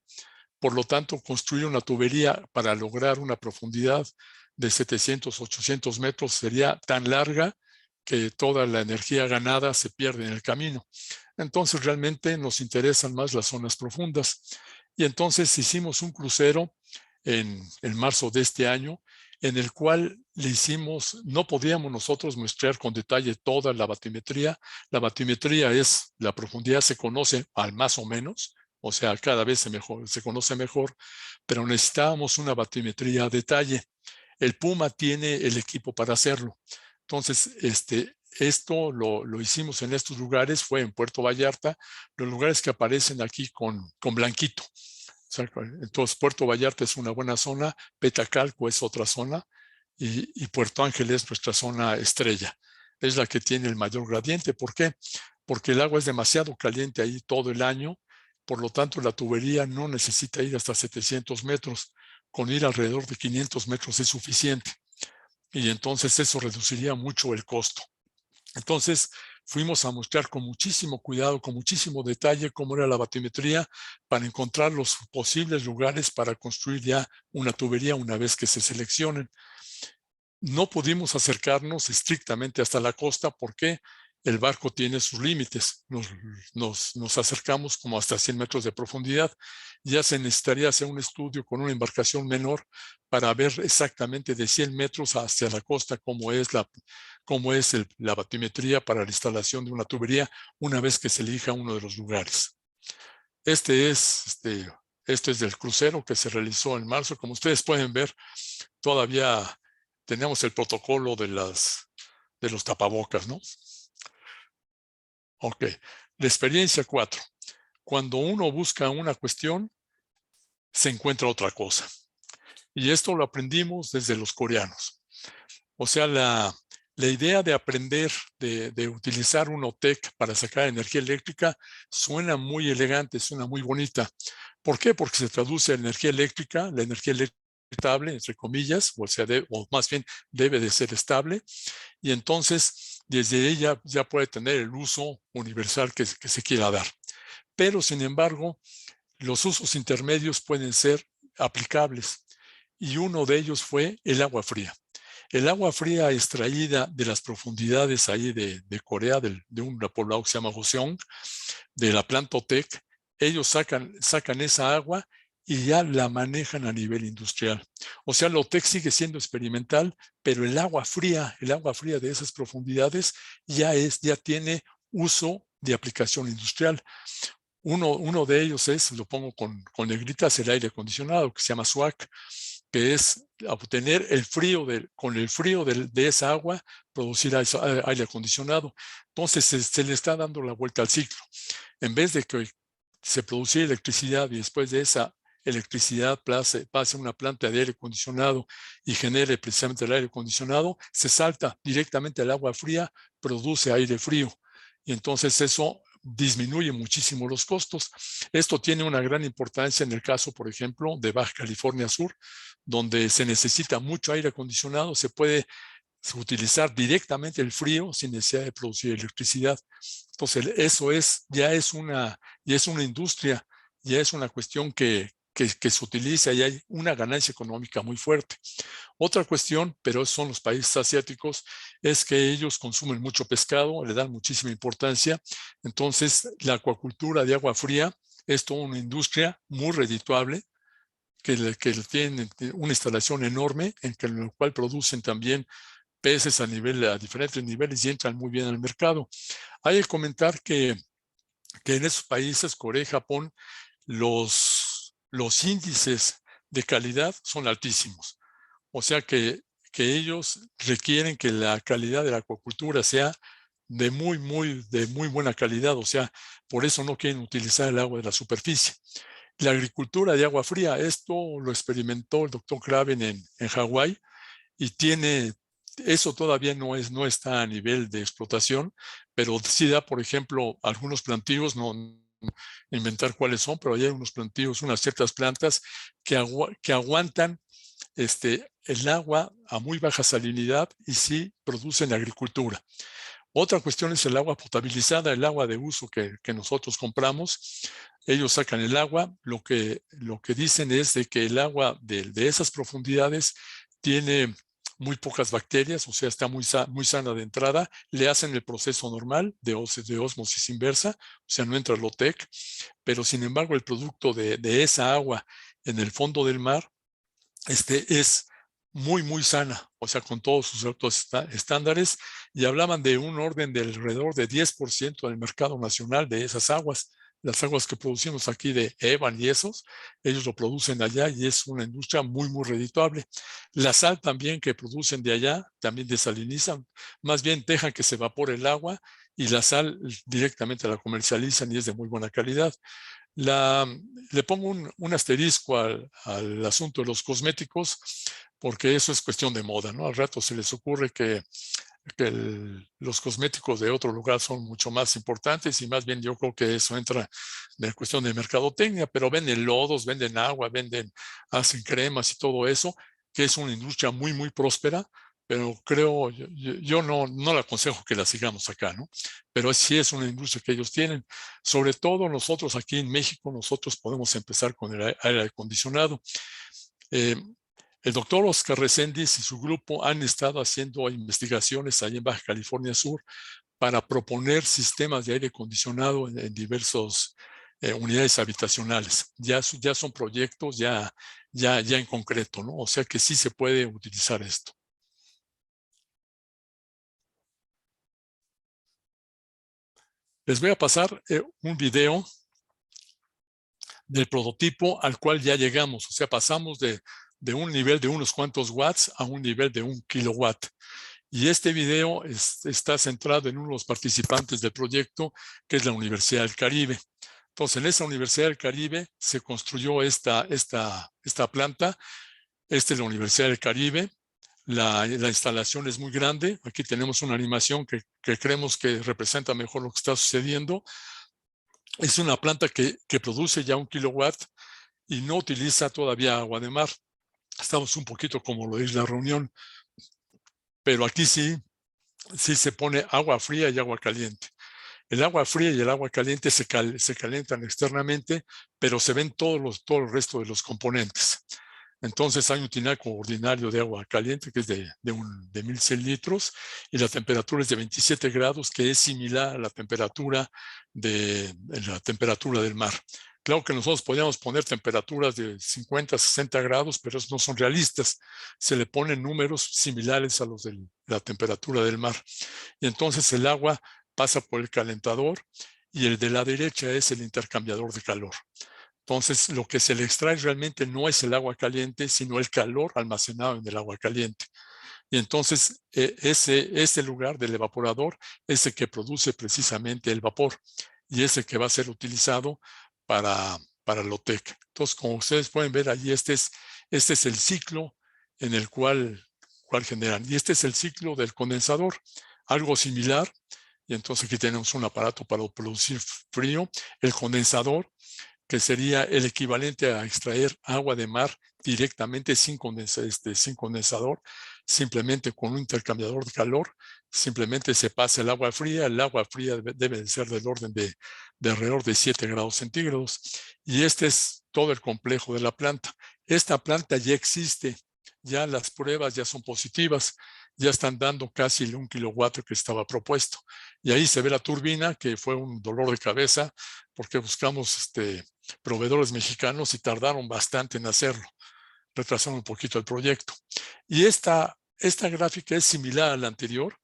Por lo tanto, construir una tubería para lograr una profundidad de 700, 800 metros sería tan larga que toda la energía ganada se pierde en el camino. Entonces, realmente nos interesan más las zonas profundas. Y entonces hicimos un crucero en marzo de este año, en el cual no podíamos nosotros muestrear con detalle toda la batimetría. La batimetría es, la profundidad se conoce al más o menos, o sea, cada vez se conoce mejor, pero necesitábamos una batimetría a detalle. El Puma tiene el equipo para hacerlo. Entonces, esto lo hicimos en estos lugares, fue en Puerto Vallarta, los lugares que aparecen aquí con blanquito. O sea, entonces, Puerto Vallarta es una buena zona, Petacalco es otra zona y Puerto Ángel es nuestra zona estrella. Es la que tiene el mayor gradiente. ¿Por qué? Porque el agua es demasiado caliente ahí todo el año, por lo tanto la tubería no necesita ir hasta 700 metros, con ir alrededor de 500 metros es suficiente. Y entonces eso reduciría mucho el costo. Entonces fuimos a mostrar con muchísimo cuidado, con muchísimo detalle cómo era la batimetría para encontrar los posibles lugares para construir ya una tubería una vez que se seleccionen. No pudimos acercarnos estrictamente hasta la costa porque el barco tiene sus límites. Nos acercamos como hasta 100 metros de profundidad. Ya se necesitaría hacer un estudio con una embarcación menor para ver exactamente de 100 metros hacia la costa cómo es la batimetría para la instalación de una tubería una vez que se elija uno de los lugares. Esto es del crucero que se realizó en marzo. Como ustedes pueden ver, todavía tenemos el protocolo de los tapabocas, ¿no? Ok. La experiencia 4. Cuando uno busca una cuestión, se encuentra otra cosa. Y esto lo aprendimos desde los coreanos. O sea, la idea de aprender, de utilizar un OTEC para sacar energía eléctrica suena muy elegante, suena muy bonita. ¿Por qué? Porque se traduce a energía eléctrica, la energía eléctrica estable, entre comillas, o sea, o más bien debe de ser estable, y entonces desde ella ya puede tener el uso universal que se quiera dar. Pero, sin embargo, los usos intermedios pueden ser aplicables, y uno de ellos fue el agua fría. El agua fría extraída de las profundidades ahí de Corea, de un poblado que se llama Joseon, de la planta OTEC, ellos sacan esa agua y ya la manejan a nivel industrial. O sea, la OTEC sigue siendo experimental, pero el agua fría de esas profundidades ya tiene uso de aplicación industrial. Uno de ellos es, lo pongo con negritas, el aire acondicionado, que se llama SWAC, que es obtener con el frío de esa agua, producir aire acondicionado. Entonces se le está dando la vuelta al ciclo. En vez de que se produciera electricidad y después de esa electricidad pase a una planta de aire acondicionado y genere precisamente el aire acondicionado, se salta directamente al agua fría, produce aire frío. Y entonces eso disminuye muchísimo los costos. Esto tiene una gran importancia en el caso, por ejemplo, de Baja California Sur, donde se necesita mucho aire acondicionado, se puede utilizar directamente el frío sin necesidad de producir electricidad. Entonces, ya es una industria, ya es una cuestión que se utiliza y hay una ganancia económica muy fuerte. Otra cuestión, pero son los países asiáticos, es que ellos consumen mucho pescado, le dan muchísima importancia. Entonces, la acuacultura de agua fría es toda una industria muy redituable, que tienen una instalación enorme en la cual producen también peces a diferentes niveles y entran muy bien al mercado. Hay que comentar que en esos países, Corea y Japón, los índices de calidad son altísimos. O sea que ellos requieren que la calidad de la acuacultura sea de muy buena calidad. O sea, por eso no quieren utilizar el agua de la superficie. La agricultura de agua fría, esto lo experimentó el doctor Craven en Hawái y eso todavía no está a nivel de explotación, pero sí da, por ejemplo, algunos plantíos, no inventar cuáles son, pero hay unos plantíos, unas ciertas plantas que aguantan el agua a muy baja salinidad y sí producen agricultura. Otra cuestión es el agua potabilizada, el agua de uso que nosotros compramos. Ellos sacan el agua, lo que dicen es de que el agua de esas profundidades tiene muy pocas bacterias, o sea, está muy sana de entrada, le hacen el proceso normal de ósmosis inversa, o sea, no entra el OTEC, pero sin embargo el producto de esa agua en el fondo del mar es muy sana, o sea, con todos sus altos estándares, y hablaban de un orden de alrededor de 10% del mercado nacional de esas aguas. Las aguas que producimos aquí de Evan y esos, ellos lo producen allá y es una industria muy redituable. La sal también que producen de allá, también desalinizan, más bien dejan que se evapore el agua y la sal directamente la comercializan y es de muy buena calidad. Le pongo un asterisco al asunto de los cosméticos, porque eso es cuestión de moda, ¿no? Al rato se les ocurre que los cosméticos de otro lugar son mucho más importantes y más bien yo creo que eso entra en cuestión de mercadotecnia, pero venden lodos, venden agua, hacen cremas y todo eso, que es una industria muy próspera, pero creo, yo no le aconsejo que la sigamos acá, ¿no? Pero sí es una industria que ellos tienen. Sobre todo nosotros aquí en México, nosotros podemos empezar con el aire acondicionado. Eh, el doctor Oscar Reséndiz y su grupo han estado haciendo investigaciones ahí en Baja California Sur para proponer sistemas de aire acondicionado en diversas unidades habitacionales. Ya son proyectos ya en concreto, ¿no? O sea que sí se puede utilizar esto. Les voy a pasar un video del prototipo al cual ya llegamos. O sea, pasamos de un nivel de unos cuantos watts a un nivel de 1 kilowatt. Y este video está centrado en uno de los participantes del proyecto, que es la Universidad del Caribe. Entonces, en esa Universidad del Caribe se construyó esta planta. Esta es la Universidad del Caribe. La instalación es muy grande. Aquí tenemos una animación que creemos que representa mejor lo que está sucediendo. Es una planta que produce ya 1 kilowatt y no utiliza todavía agua de mar. Estamos un poquito como lo es la reunión, pero aquí sí se pone agua fría y agua caliente. El agua fría y el agua caliente se calientan externamente, pero se ven todo el resto de los componentes. Entonces hay un tinaco ordinario de agua caliente que es de 1100 litros y la temperatura es de 27 grados, que es similar a la temperatura del mar. Claro que nosotros podríamos poner temperaturas de 50, 60 grados, pero esos no son realistas. Se le ponen números similares a los de la temperatura del mar. Y entonces el agua pasa por el calentador y el de la derecha es el intercambiador de calor. Entonces, lo que se le extrae realmente no es el agua caliente, sino el calor almacenado en el agua caliente. Y entonces, ese lugar del evaporador es el que produce precisamente el vapor y es el que va a ser utilizado para el OTEC. Entonces, como ustedes pueden ver allí, este es el ciclo en el cual generan. Y este es el ciclo del condensador, algo similar. Y entonces aquí tenemos un aparato para producir frío. El condensador, que sería el equivalente a extraer agua de mar directamente sin condensador, simplemente con un intercambiador de calor, simplemente se pasa el agua fría debe de ser del orden de alrededor de 7 grados centígrados, y este es todo el complejo de la planta. Esta planta ya existe, ya las pruebas ya son positivas, ya están dando casi el 1 kilowatt que estaba propuesto, y ahí se ve la turbina, que fue un dolor de cabeza, porque buscamos proveedores mexicanos y tardaron bastante en hacerlo, retrasaron un poquito el proyecto. Y esta gráfica es similar a la anterior,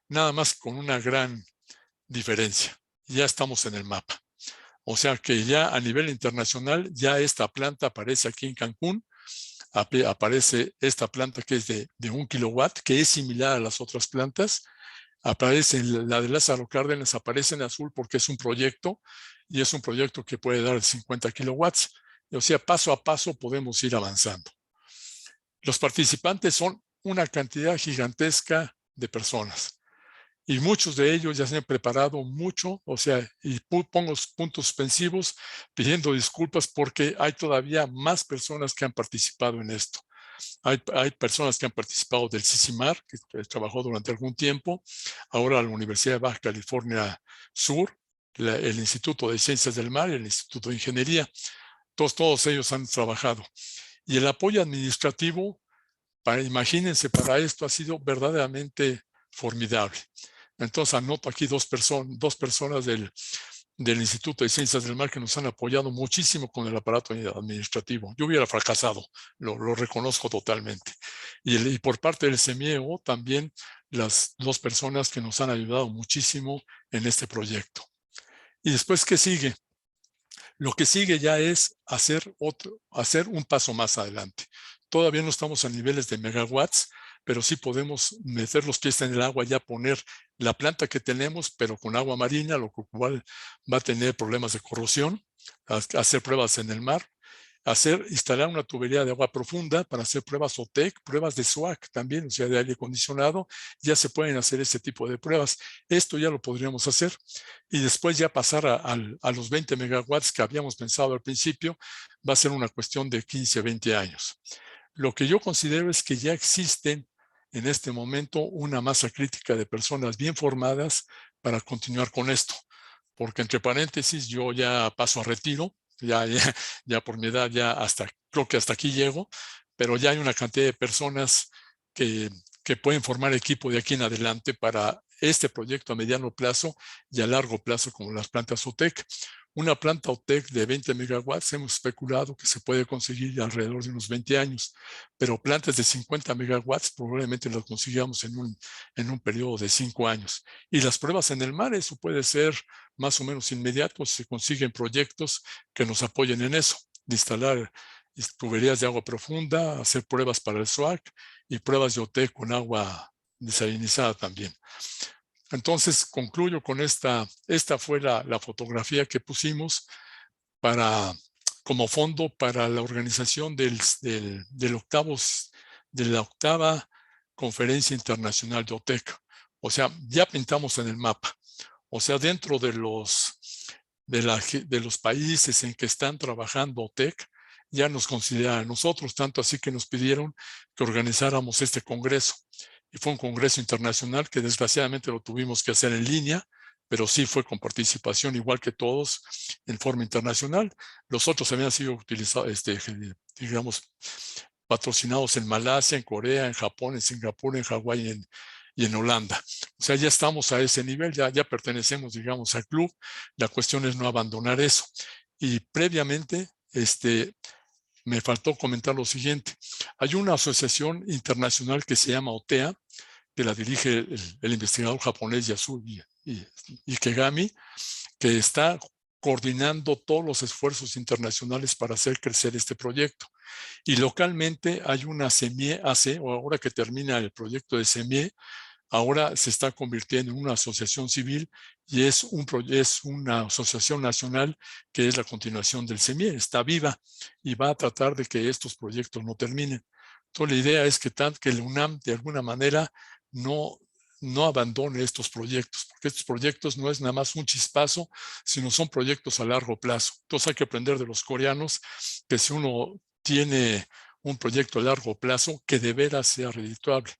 nada más con una gran diferencia. Ya estamos en el mapa. O sea que ya a nivel internacional, ya esta planta aparece aquí en Cancún, aparece esta planta que es de 1 kilowatt, que es similar a las otras plantas. Aparece la de Lázaro Cárdenas, aparece en azul porque es un proyecto y es un proyecto que puede dar 50 kilowatts. O sea, paso a paso podemos ir avanzando. Los participantes son una cantidad gigantesca de personas y muchos de ellos ya se han preparado mucho, o sea, y pongo puntos suspensivos pidiendo disculpas porque hay todavía más personas que han participado en esto. Hay personas que han participado del CICIMAR, que trabajó durante algún tiempo, ahora la Universidad de Baja California Sur, el Instituto de Ciencias del Mar y el Instituto de Ingeniería. Todos ellos han trabajado. Y el apoyo administrativo, imagínense, para esto ha sido verdaderamente formidable. Entonces anoto aquí dos personas del Instituto de Ciencias del Mar que nos han apoyado muchísimo con el aparato administrativo. Yo hubiera fracasado, lo reconozco totalmente. Y por parte del CEMIEO también las 2 personas que nos han ayudado muchísimo en este proyecto. Y después, ¿qué sigue? Lo que sigue ya es hacer un paso más adelante. Todavía no estamos a niveles de megawatts, pero sí podemos meter los pies en el agua, ya poner la planta que tenemos, pero con agua marina, lo cual va a tener problemas de corrosión, hacer pruebas en el mar, instalar una tubería de agua profunda para hacer pruebas OTEC, pruebas de SWAC también, o sea, de aire acondicionado, ya se pueden hacer ese tipo de pruebas. Esto ya lo podríamos hacer y después ya pasar a los 20 megawatts que habíamos pensado al principio, va a ser una cuestión de 15, 20 años. Lo que yo considero es que ya existen en este momento una masa crítica de personas bien formadas para continuar con esto, porque entre paréntesis yo ya paso a retiro, ya por mi edad, creo que hasta aquí llego, pero ya hay una cantidad de personas que pueden formar equipo de aquí en adelante para este proyecto a mediano plazo y a largo plazo como las plantas OTEC. Una planta OTEC de 20 megawatts hemos especulado que se puede conseguir alrededor de unos 20 años, pero plantas de 50 megawatts probablemente las consigamos en un periodo de 5 años. Y las pruebas en el mar, eso puede ser más o menos inmediato, se consiguen proyectos que nos apoyen en eso, de instalar tuberías de agua profunda, hacer pruebas para el SWAC y pruebas de OTEC con agua desalinizada también. Entonces concluyo con esta fue la fotografía que pusimos como fondo para la organización de la octava Conferencia Internacional de OTEC. O sea, ya pintamos en el mapa. O sea, dentro de los países en que están trabajando OTEC, ya nos consideran a nosotros, tanto así que nos pidieron que organizáramos este congreso. Y fue un congreso internacional que desgraciadamente lo tuvimos que hacer en línea, pero sí fue con participación igual que todos en forma internacional. Los otros habían sido utilizados, digamos, patrocinados en Malasia, en Corea, en Japón, en Singapur, en Hawái y en Holanda. O sea, ya estamos a ese nivel, ya pertenecemos, digamos, al club. La cuestión es no abandonar eso. Y previamente, me faltó comentar lo siguiente. Hay una asociación internacional que se llama OTEA, que la dirige el investigador japonés Yasui Ikegami, que está coordinando todos los esfuerzos internacionales para hacer crecer este proyecto. Y localmente hay una CEMIE AC, o ahora que termina el proyecto de CEMIE, ahora se está convirtiendo en una asociación civil y es una asociación nacional que es la continuación del CEMIE, está viva y va a tratar de que estos proyectos no terminen. Entonces la idea es que el UNAM de alguna manera no abandone estos proyectos, porque estos proyectos no es nada más un chispazo, sino son proyectos a largo plazo. Entonces hay que aprender de los coreanos que si uno tiene un proyecto a largo plazo, que de veras sea redituable.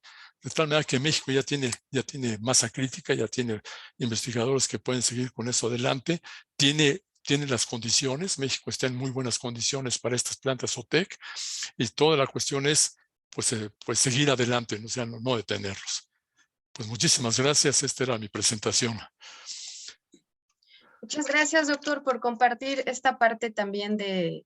De tal manera que México ya tiene masa crítica, ya tiene investigadores que pueden seguir con eso adelante, tiene las condiciones, México está en muy buenas condiciones para estas plantas OTEC y toda la cuestión es pues seguir adelante, o sea, no detenerlos. Pues muchísimas gracias, esta era mi presentación. Muchas gracias, doctor, por compartir esta parte también de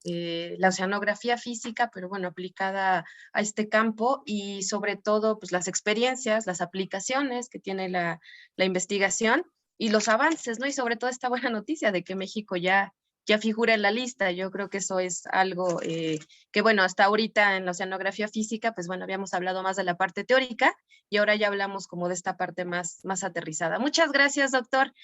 la oceanografía física, pero bueno, aplicada a este campo y sobre todo pues las experiencias, las aplicaciones que tiene la investigación y los avances, ¿no? Y sobre todo esta buena noticia de que México ya figura en la lista. Yo creo que eso es algo que, bueno, hasta ahorita en la oceanografía física, pues bueno, habíamos hablado más de la parte teórica y ahora ya hablamos como de esta parte más aterrizada. Muchas gracias, doctor.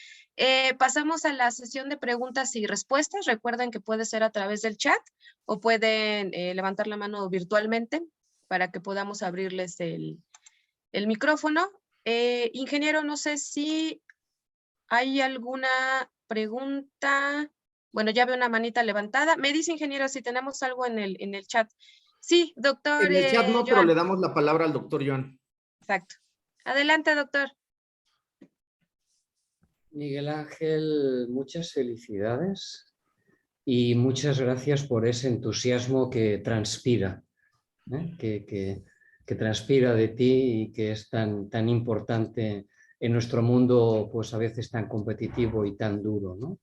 Pasamos a la sesión de preguntas y respuestas. Recuerden que puede ser a través del chat o pueden levantar la mano virtualmente para que podamos abrirles el micrófono. Ingeniero, no sé si hay alguna pregunta. Bueno, ya veo una manita levantada. Me dice, ingeniero, si tenemos algo en el chat. Sí, doctor. En el chat no, pero le damos la palabra al doctor Joan. Exacto. Adelante, doctor. Miguel Ángel, muchas felicidades y muchas gracias por ese entusiasmo que transpira, que transpira de ti y que es tan importante en nuestro mundo, pues a veces tan competitivo y tan duro, ¿no?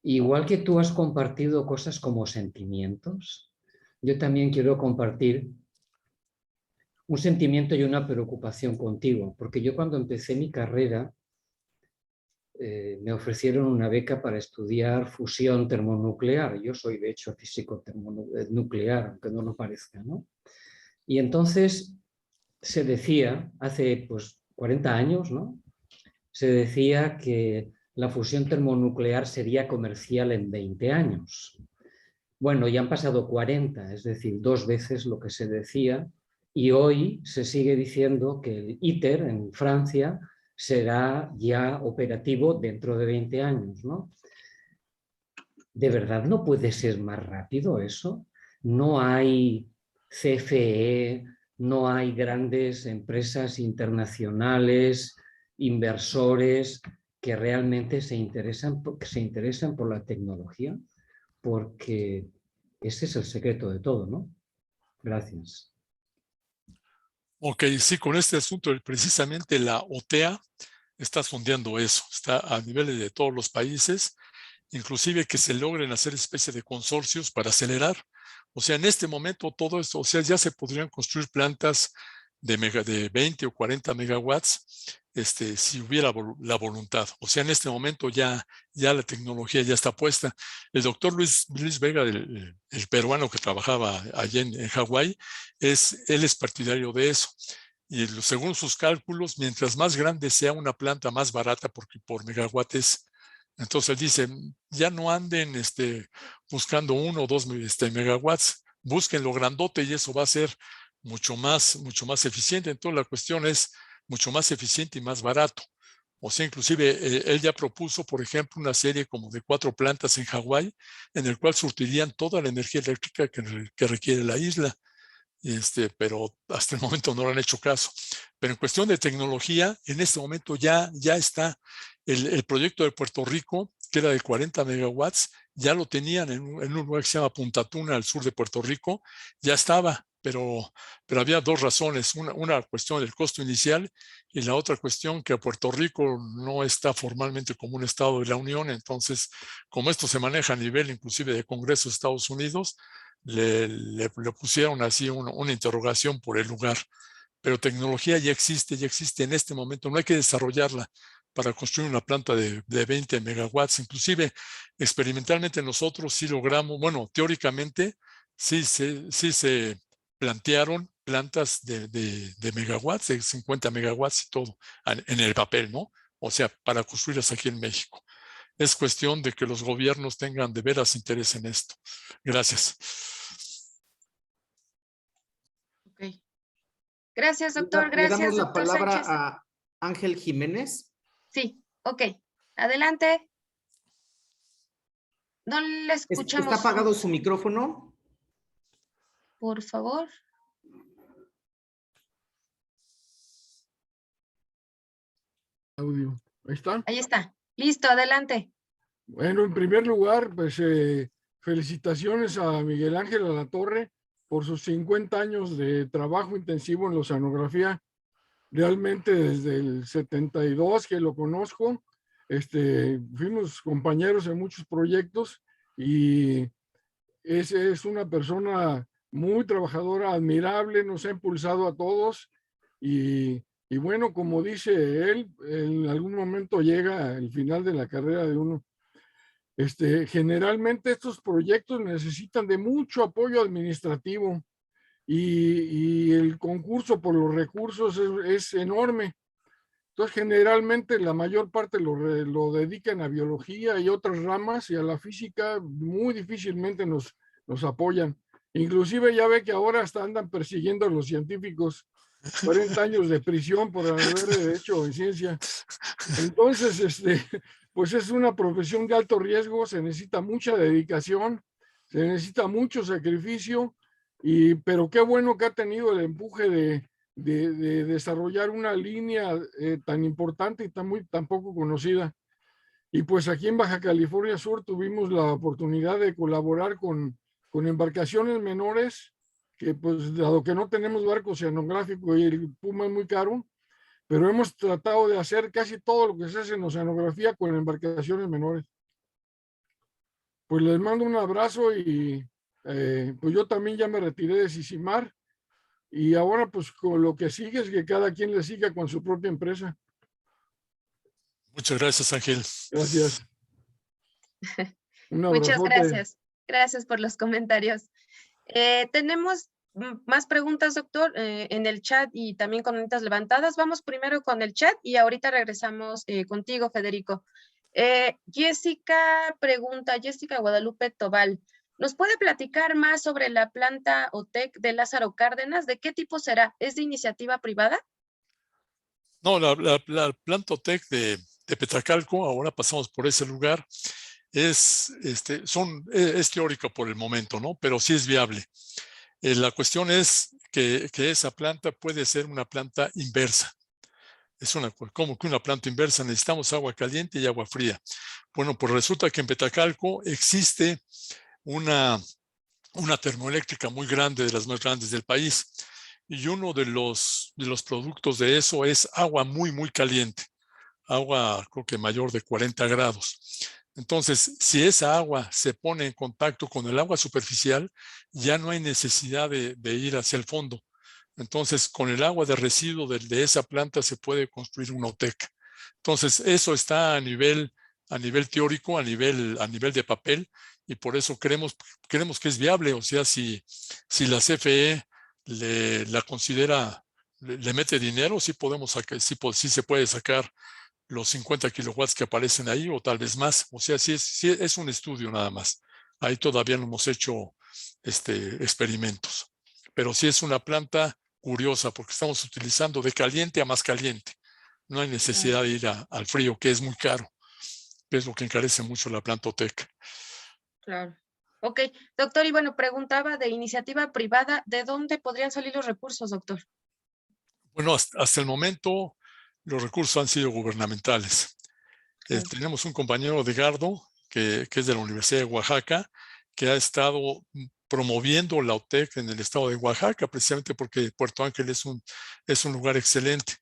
Igual que tú has compartido cosas como sentimientos, yo también quiero compartir un sentimiento y una preocupación contigo, porque yo cuando empecé mi carrera me ofrecieron una beca para estudiar fusión termonuclear. Yo soy, de hecho, físico termonuclear, aunque no lo parezca, ¿no? Y entonces se decía, hace pues 40 años, ¿no? Se decía que la fusión termonuclear sería comercial en 20 años. Bueno, ya han pasado 40, es decir, 2 veces lo que se decía, y hoy se sigue diciendo que el ITER en Francia será ya operativo dentro de 20 años, ¿no? ¿De verdad no puede ser más rápido eso? No hay CFE, no hay grandes empresas internacionales, inversores que realmente se interesan por la tecnología, porque ese es el secreto de todo, ¿no? Gracias. Ok, sí, con este asunto, precisamente la OTEA está sondeando eso, está a niveles de todos los países, inclusive que se logren hacer especie de consorcios para acelerar. O sea, en este momento todo esto, o sea, ya se podrían construir plantas de 20 o 40 megawatts, si hubiera la voluntad. O sea, en este momento ya la tecnología ya está puesta. El doctor Luis Vega, el peruano que trabajaba allí en Hawái, él es partidario de eso. Y según sus cálculos, mientras más grande sea una planta, más barata porque por megawatt es. Entonces él dice, ya no anden buscando 1 o 2 megawatts, busquen lo grandote y eso va a ser mucho más eficiente. Entonces la cuestión es mucho más eficiente y más barato. O sea, inclusive él ya propuso, por ejemplo, una serie como de 4 plantas en Hawái, en el cual surtirían toda la energía eléctrica que requiere la isla. Pero hasta el momento no le han hecho caso. Pero en cuestión de tecnología, en este momento ya está el proyecto de Puerto Rico, que era de 40 megawatts, ya lo tenían en un lugar que se llama Punta Tuna, al sur de Puerto Rico, ya estaba, pero había 2 razones, una cuestión del costo inicial y la otra cuestión que Puerto Rico no está formalmente como un estado de la Unión, entonces como esto se maneja a nivel inclusive de Congreso de Estados Unidos, le pusieron así una interrogación por el lugar. Pero tecnología ya existe en este momento, no hay que desarrollarla para construir una planta de 20 megawatts. Inclusive, experimentalmente nosotros sí logramos, bueno, teóricamente sí se plantearon plantas de megawatts, de 50 megawatts y todo, en el papel, ¿no? O sea, para construirlas aquí en México. Es cuestión de que los gobiernos tengan de veras interés en esto. Gracias. Ok. Gracias, doctor. Le damos Gracias, la doctor palabra Sánchez. a Ángel Jiménez. Sí, ok. Adelante. No le escuchamos. ¿Está apagado su micrófono? Por favor. Audio. Ahí está. Ahí está. Listo, adelante. Bueno, en primer lugar, pues felicitaciones a Miguel Ángel Alatorre por sus 50 años de trabajo intensivo en la oceanografía. Realmente desde el 72 que lo conozco, fuimos compañeros en muchos proyectos y es una persona muy trabajadora, admirable, nos ha impulsado a todos y bueno, como dice él, en algún momento llega el final de la carrera de uno. Generalmente estos proyectos necesitan de mucho apoyo administrativo y el concurso por los recursos es enorme. Entonces, generalmente la mayor parte lo dedican a biología y otras ramas y a la física muy difícilmente nos apoyan. Inclusive ya ve que ahora hasta andan persiguiendo a los científicos, 40 años de prisión por haber hecho en ciencia. Entonces, pues es una profesión de alto riesgo, se necesita mucha dedicación, se necesita mucho sacrificio, pero qué bueno que ha tenido el empuje de desarrollar una línea tan importante y tan poco conocida. Y pues aquí en Baja California Sur tuvimos la oportunidad de colaborar con embarcaciones menores, que pues dado que no tenemos barco oceanográfico y el Puma es muy caro, pero hemos tratado de hacer casi todo lo que se hace en oceanografía con embarcaciones menores. pues les mando un abrazo y pues yo también ya me retiré de Sicimar y ahora pues con lo que sigue es que cada quien le siga con su propia empresa. Muchas gracias, Ángel. Gracias. Un Muchas abrazote. gracias. Gracias por los comentarios. Tenemos más preguntas, doctor, en el chat y también con manitas levantadas. Vamos primero con el chat y ahorita regresamos contigo, Federico. Jessica Guadalupe Tobal. ¿Nos puede platicar más sobre la planta OTEC de Lázaro Cárdenas? ¿De qué tipo será? ¿Es de iniciativa privada? No, la planta OTEC de Petracalco, ahora pasamos por ese lugar, es teórica por el momento, ¿no? Pero sí es viable. La cuestión es que esa planta puede ser una planta inversa. Es como que una planta inversa, necesitamos agua caliente y agua fría. Bueno, pues resulta que en Petracalco existe una termoeléctrica muy grande, de las más grandes del país. Y uno de los productos de eso es agua muy, muy caliente. Agua, creo que mayor de 40 grados. Entonces, si esa agua se pone en contacto con el agua superficial, ya no hay necesidad de ir hacia el fondo. Entonces, con el agua de residuo de esa planta se puede construir una OTEC. Entonces, eso está a nivel teórico, a nivel de papel, y por eso creemos que es viable. O sea, si la CFE la considera, le mete dinero, sí se puede sacar los 50 kilowatts que aparecen ahí, o tal vez más. O sea, sí es un estudio nada más. Ahí todavía no hemos hecho experimentos. Pero sí es una planta curiosa, porque estamos utilizando de caliente a más caliente. No hay necesidad de ir al frío, que es muy caro, que es lo que encarece mucho la planta OTEC. Claro. Ok, doctor, y bueno, preguntaba de iniciativa privada, ¿de dónde podrían salir los recursos, doctor? Bueno, hasta el momento los recursos han sido gubernamentales. Tenemos un compañero, Edgardo, que es de la Universidad de Oaxaca, que ha estado promoviendo la OTEC en el estado de Oaxaca, precisamente porque Puerto Ángel es un lugar excelente.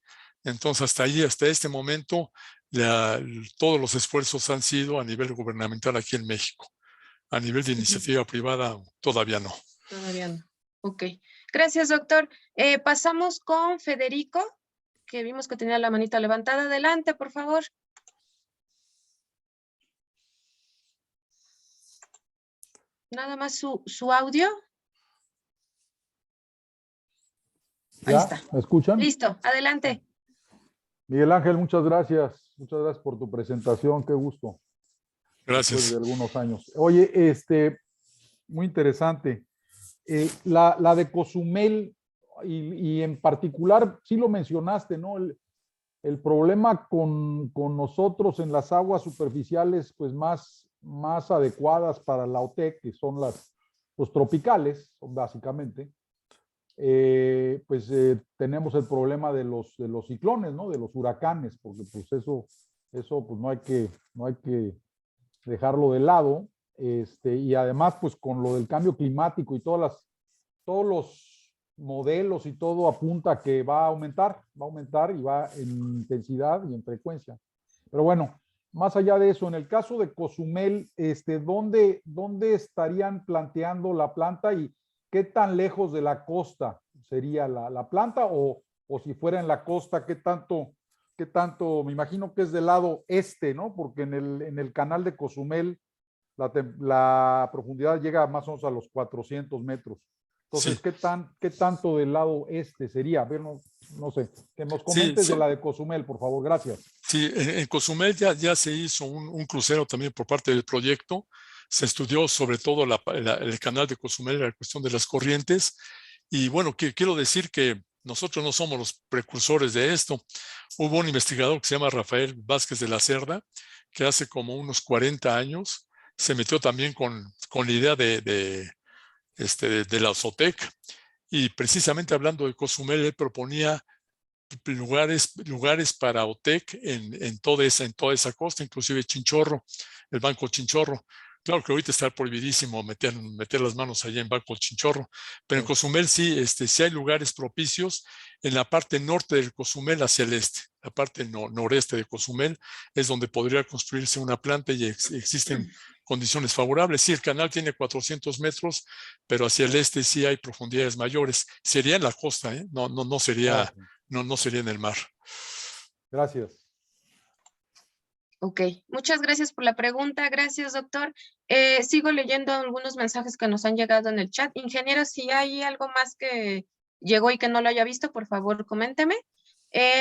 Entonces, hasta este momento, todos los esfuerzos han sido a nivel gubernamental aquí en México. A nivel de iniciativa privada, todavía no. Todavía no. Ok. Gracias, doctor. Pasamos con Federico, que vimos que tenía la manita levantada. Adelante, por favor. Nada más su audio. Ahí ¿Ya? está. ¿Me escuchan? Listo, adelante. Miguel Ángel, muchas gracias. Muchas gracias por tu presentación. Qué gusto. Gracias. Después de algunos años. Oye, muy interesante. La de Cozumel, y en particular, sí lo mencionaste, ¿no? El problema con nosotros en las aguas superficiales, pues más adecuadas para la OTEC, que son los tropicales, básicamente, tenemos el problema de los ciclones, ¿no? De los huracanes, porque pues eso pues no hay que dejarlo de lado. Y además, pues con lo del cambio climático y todos los modelos y todo apunta a que va a aumentar y va en intensidad y en frecuencia. Pero bueno, más allá de eso, en el caso de Cozumel, ¿dónde estarían planteando la planta y qué tan lejos de la costa sería la planta? O si fuera en la costa, ¿qué tanto? Me imagino que es del lado este, ¿no? Porque en el canal de Cozumel la profundidad llega más o menos a los 400 metros. Entonces, sí. ¿Qué tanto del lado este sería? A ver, no sé, que nos comentes de la de Cozumel, por favor, gracias. Sí, en Cozumel ya se hizo un crucero también por parte del proyecto. Se estudió sobre todo el canal de Cozumel, la cuestión de las corrientes. Y bueno, quiero decir que nosotros no somos los precursores de esto. Hubo un investigador que se llama Rafael Vázquez de la Cerda, que hace como unos 40 años se metió también con la idea de la OTEC, y precisamente hablando de Cozumel, él proponía lugares para OTEC en toda esa costa, inclusive Chinchorro, el Banco Chinchorro. Claro que ahorita está prohibidísimo meter las manos allá en Banco Chinchorro, pero en Cozumel sí hay lugares propicios, en la parte norte del Cozumel hacia el este. La parte noreste de Cozumel es donde podría construirse una planta y existen condiciones favorables. Sí, el canal tiene 400 metros, pero hacia el este sí hay profundidades mayores. Sería en la costa, ¿eh? No sería, no sería en el mar. Gracias. Ok, muchas gracias por la pregunta. Gracias, doctor. Sigo leyendo algunos mensajes que nos han llegado en el chat. Ingeniero, si hay algo más que llegó y que no lo haya visto, por favor, coménteme.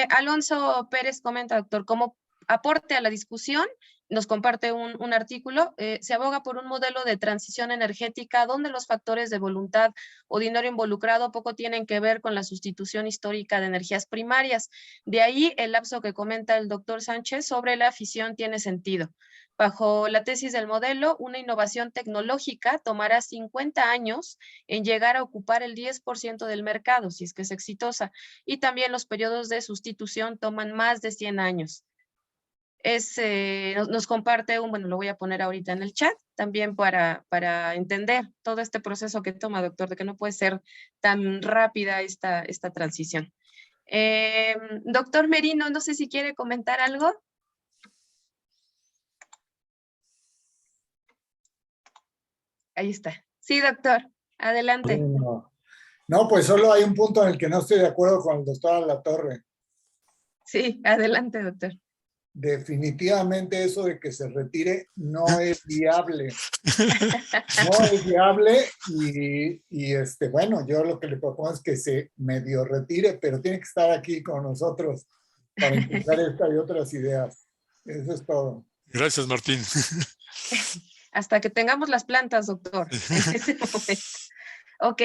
Alonso Pérez comenta, doctor, como aporte a la discusión, nos comparte un artículo, se aboga por un modelo de transición energética donde los factores de voluntad o dinero involucrado poco tienen que ver con la sustitución histórica de energías primarias. De ahí el lapso que comenta el doctor Sánchez sobre la fisión tiene sentido. Bajo la tesis del modelo, una innovación tecnológica tomará 50 años en llegar a ocupar el 10% del mercado, si es que es exitosa, y también los periodos de sustitución toman más de 100 años. Nos comparte bueno, lo voy a poner ahorita en el chat, también para entender todo este proceso que toma, doctor, de que no puede ser tan rápida esta transición. Doctor Merino, no sé si quiere comentar algo. Ahí está. Sí, doctor, adelante. No, pues solo hay un punto en el que no estoy de acuerdo con el doctor Alatorre. Sí, adelante, doctor. Definitivamente eso de que se retire no es viable. No es viable y bueno, yo lo que le propongo es que se medio retire, pero tiene que estar aquí con nosotros para impulsar esta y otras ideas. Eso es todo. Gracias, Martín. Hasta que tengamos las plantas, doctor. En ese momento. Ok,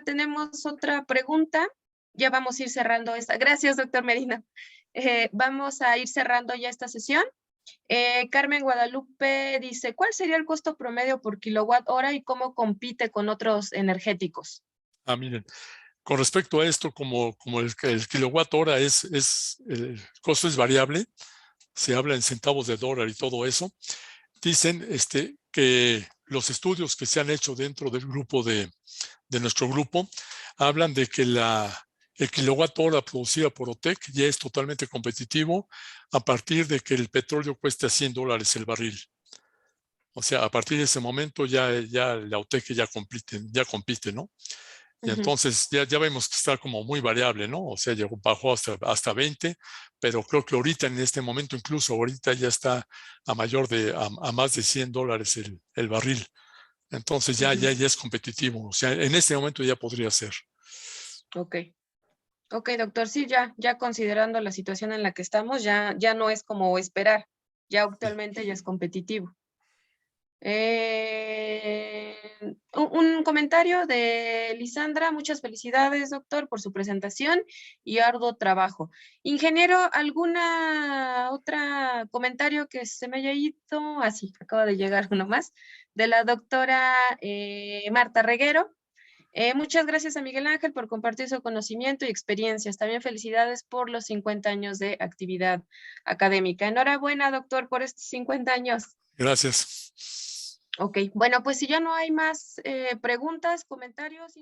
tenemos otra pregunta. Ya vamos a ir cerrando esta. Gracias, doctor Merino. Vamos a ir cerrando ya esta sesión. Carmen Guadalupe dice, ¿cuál sería el costo promedio por kilowatt hora y cómo compite con otros energéticos? Miren, con respecto a esto, como el kilowatt hora el costo es variable, se habla en centavos de dólar y todo eso, dicen que los estudios que se han hecho dentro del grupo de nuestro grupo hablan de que el kilowatt hora producida por OTEC ya es totalmente competitivo a partir de que el petróleo cueste a $100 el barril. O sea, a partir de ese momento ya la OTEC ya compite, ¿no? Y entonces ya vemos que está como muy variable, ¿no? O sea, bajó hasta 20, pero creo que ahorita en este momento, incluso ahorita ya está a más de $100 el barril. Entonces ya es competitivo. O sea, en este momento ya podría ser. Ok, doctor, sí, ya considerando la situación en la que estamos, ya no es como esperar, ya actualmente ya es competitivo. Un comentario de Lisandra, muchas felicidades, doctor, por su presentación y arduo trabajo. Ingeniero, ¿alguna otra comentario que se me haya ido? Sí, acaba de llegar uno más, de la doctora Marta Reguero. Muchas gracias a Miguel Ángel por compartir su conocimiento y experiencias. También felicidades por los 50 años de actividad académica. Enhorabuena, doctor, por estos 50 años. Gracias. Ok, bueno, pues si ya no hay más preguntas, comentarios.